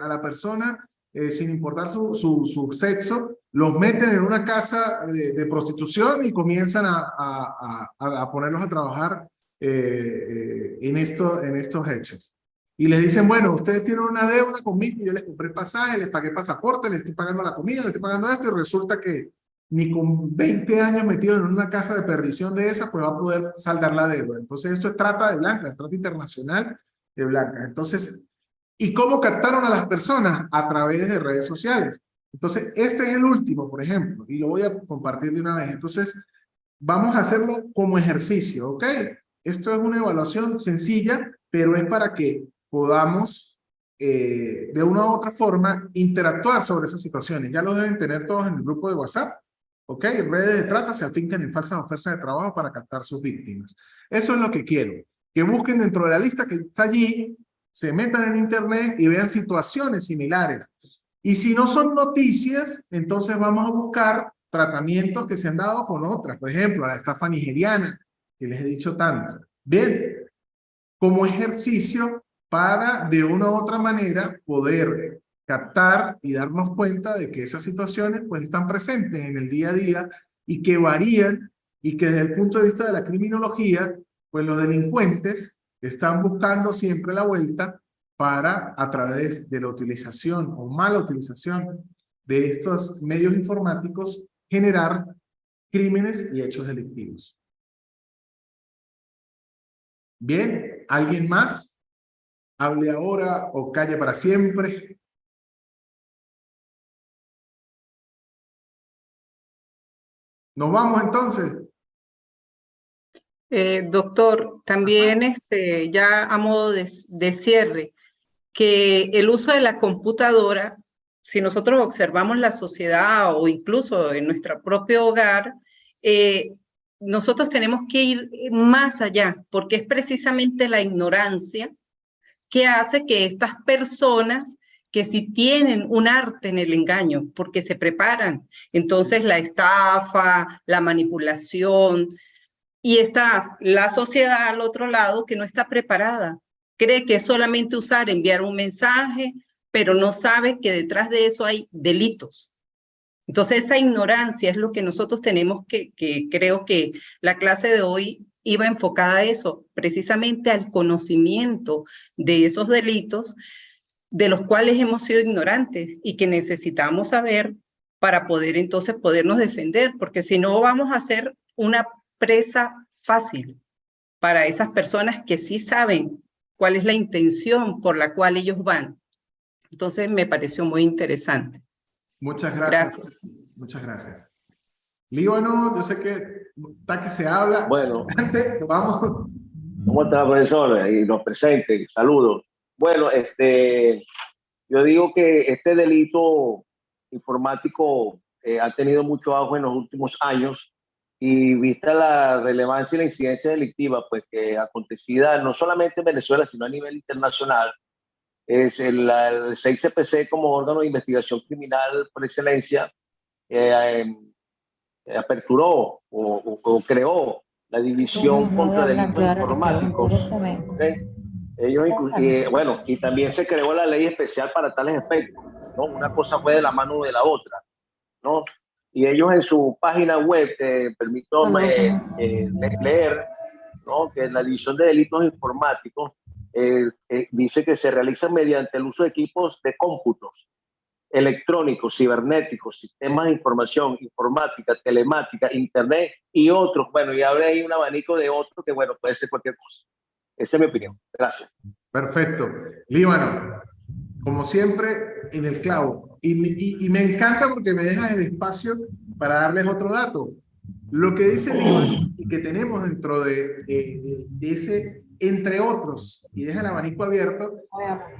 a la persona, sin importar su sexo, los meten en una casa de prostitución y comienzan a ponerlos a trabajar en estos hechos. Y les dicen, bueno, ustedes tienen una deuda conmigo, yo les compré el pasaje, les pagué el pasaporte, les estoy pagando la comida, les estoy pagando esto, y resulta que ni con 20 años metido en una casa de perdición de esa, pues va a poder saldar la deuda. Entonces esto es trata de blancas, trata internacional de blancas. Entonces, ¿y cómo captaron a las personas? A través de redes sociales. Entonces, este es el último, por ejemplo, y lo voy a compartir de una vez. Entonces, vamos a hacerlo como ejercicio, ¿ok? Esto es una evaluación sencilla, pero es para que podamos, de una u otra forma, interactuar sobre esas situaciones. Ya lo deben tener todos en el grupo de WhatsApp, ¿ok? Redes de trata se afincan en falsas ofertas de trabajo para captar sus víctimas. Eso es lo que quiero. Que busquen dentro de la lista que está allí, se metan en internet y vean situaciones similares. Y si no son noticias, entonces vamos a buscar tratamientos que se han dado con otras. Por ejemplo, la estafa nigeriana, que les he dicho tanto. Bien, como ejercicio para de una u otra manera poder captar y darnos cuenta de que esas situaciones pues están presentes en el día a día y que varían y que desde el punto de vista de la criminología, pues los delincuentes están buscando siempre la vuelta para, a través de la utilización o mala utilización de estos medios informáticos, generar crímenes y hechos delictivos. Bien, ¿alguien más? hable ahora o calle para siempre. ¿Nos vamos entonces? Doctor, también ya a modo de cierre, que el uso de la computadora, si nosotros observamos la sociedad o incluso en nuestro propio hogar, nosotros tenemos que ir más allá, porque es precisamente la ignorancia que hace que estas personas que si tienen un arte en el engaño, porque se preparan, entonces la estafa, la manipulación, y está la sociedad al otro lado que no está preparada. Cree que es solamente enviar un mensaje, pero no sabe que detrás de eso hay delitos. Entonces esa ignorancia es lo que nosotros tenemos que creo que la clase de hoy iba enfocada a eso, precisamente al conocimiento de esos delitos de los cuales hemos sido ignorantes y que necesitamos saber para poder entonces podernos defender, porque si no vamos a ser una presa fácil para esas personas que sí saben cuál es la intención por la cual ellos van. Entonces me pareció muy interesante. Muchas gracias. Muchas gracias. Líbano, yo sé que está que se habla. Bueno, vamos. ¿Cómo está, profesor? Y los presentes, saludos. Bueno, yo digo que este delito informático ha tenido mucho auge en los últimos años, y vista la relevancia y la incidencia delictiva, pues que acontecida no solamente en Venezuela, sino a nivel internacional, es el 6CPC como órgano de investigación criminal por excelencia, aperturó o creó la división contra delitos informáticos. ¿Okay? Ellos, bueno, y también se creó la ley especial para tales efectos, ¿no? Una cosa fue de la mano de la otra, ¿no? Y ellos en su página web, permito leer, ¿no? Que la división de delitos informáticos dice que se realizan mediante el uso de equipos de cómputos electrónicos, cibernéticos, sistemas de información, informática, telemática, internet y otros. Bueno, y abre ahí un abanico de otros que, bueno, puede ser cualquier cosa. Esa es mi opinión. Gracias. Perfecto. Líbano, como siempre, en el clavo. Y me encanta porque me dejas el espacio para darles otro dato. Lo que dice Líbano y que tenemos dentro de ese, entre otros, y deja el abanico abierto,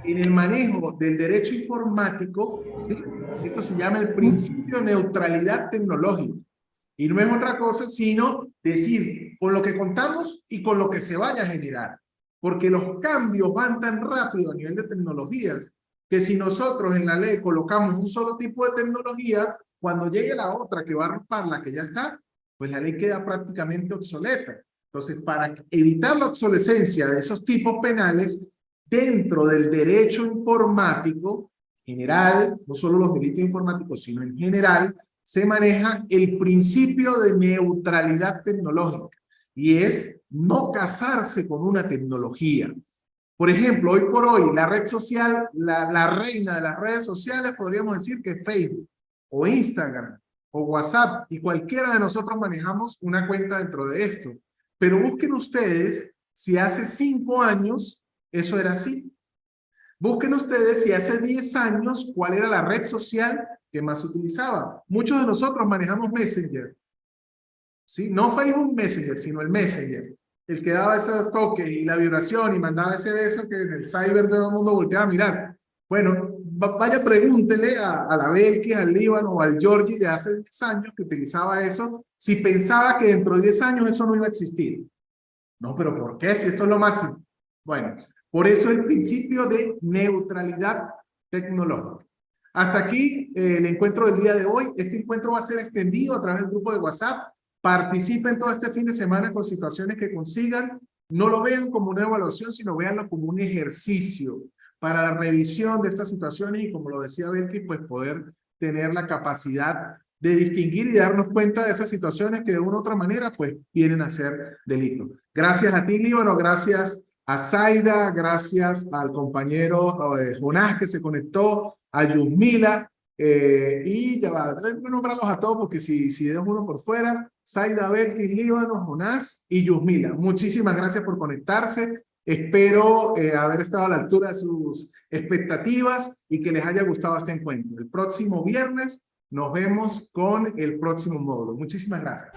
en el manejo del derecho informático, ¿sí? Esto se llama el principio de neutralidad tecnológica. Y no es otra cosa sino decir con lo que contamos y con lo que se vaya a generar. Porque los cambios van tan rápido a nivel de tecnologías que si nosotros en la ley colocamos un solo tipo de tecnología, cuando llegue la otra que va a romper la que ya está, pues la ley queda prácticamente obsoleta. Entonces, para evitar la obsolescencia de esos tipos penales, dentro del derecho informático general, no solo los delitos informáticos, sino en general, se maneja el principio de neutralidad tecnológica, y es no casarse con una tecnología. Por ejemplo, hoy por hoy, la red social, la reina de las redes sociales, podríamos decir que es Facebook, o Instagram, o WhatsApp, y cualquiera de nosotros manejamos una cuenta dentro de esto. Pero busquen ustedes si hace 5 años eso era así. Busquen ustedes si hace 10 años cuál era la red social que más se utilizaba. Muchos de nosotros manejamos Messenger. ¿Sí? No Facebook Messenger, sino el Messenger. El que daba esos toques y la vibración y mandaba ese de eso que en el cyber todo el mundo volteaba a mirar. Bueno, vaya pregúntele a la Belkis, al Líbano o al Georgie de hace 10 años que utilizaba eso, si pensaba que dentro de 10 años eso no iba a existir. No, pero ¿por qué? Si esto es lo máximo. Bueno, por eso el principio de neutralidad tecnológica. Hasta aquí el encuentro del día de hoy. Este encuentro va a ser extendido a través del grupo de WhatsApp. Participen todo este fin de semana con situaciones que consigan. No lo vean como una evaluación, sino véanlo como un ejercicio para la revisión de estas situaciones y, como lo decía Belkis, pues poder tener la capacidad de distinguir y darnos cuenta de esas situaciones que de una u otra manera pues vienen a ser delito. Gracias a ti, Líbano, gracias a Zaida, gracias al compañero Jonás que se conectó, a Yusmila, y ya va, voy a nombrarlos a todos porque si dejo uno por fuera, Zaida, Belkis, Líbano, Jonás y Yusmila. Muchísimas gracias por conectarse. Espero haber estado a la altura de sus expectativas y que les haya gustado este encuentro. El próximo viernes nos vemos con el próximo módulo. Muchísimas gracias.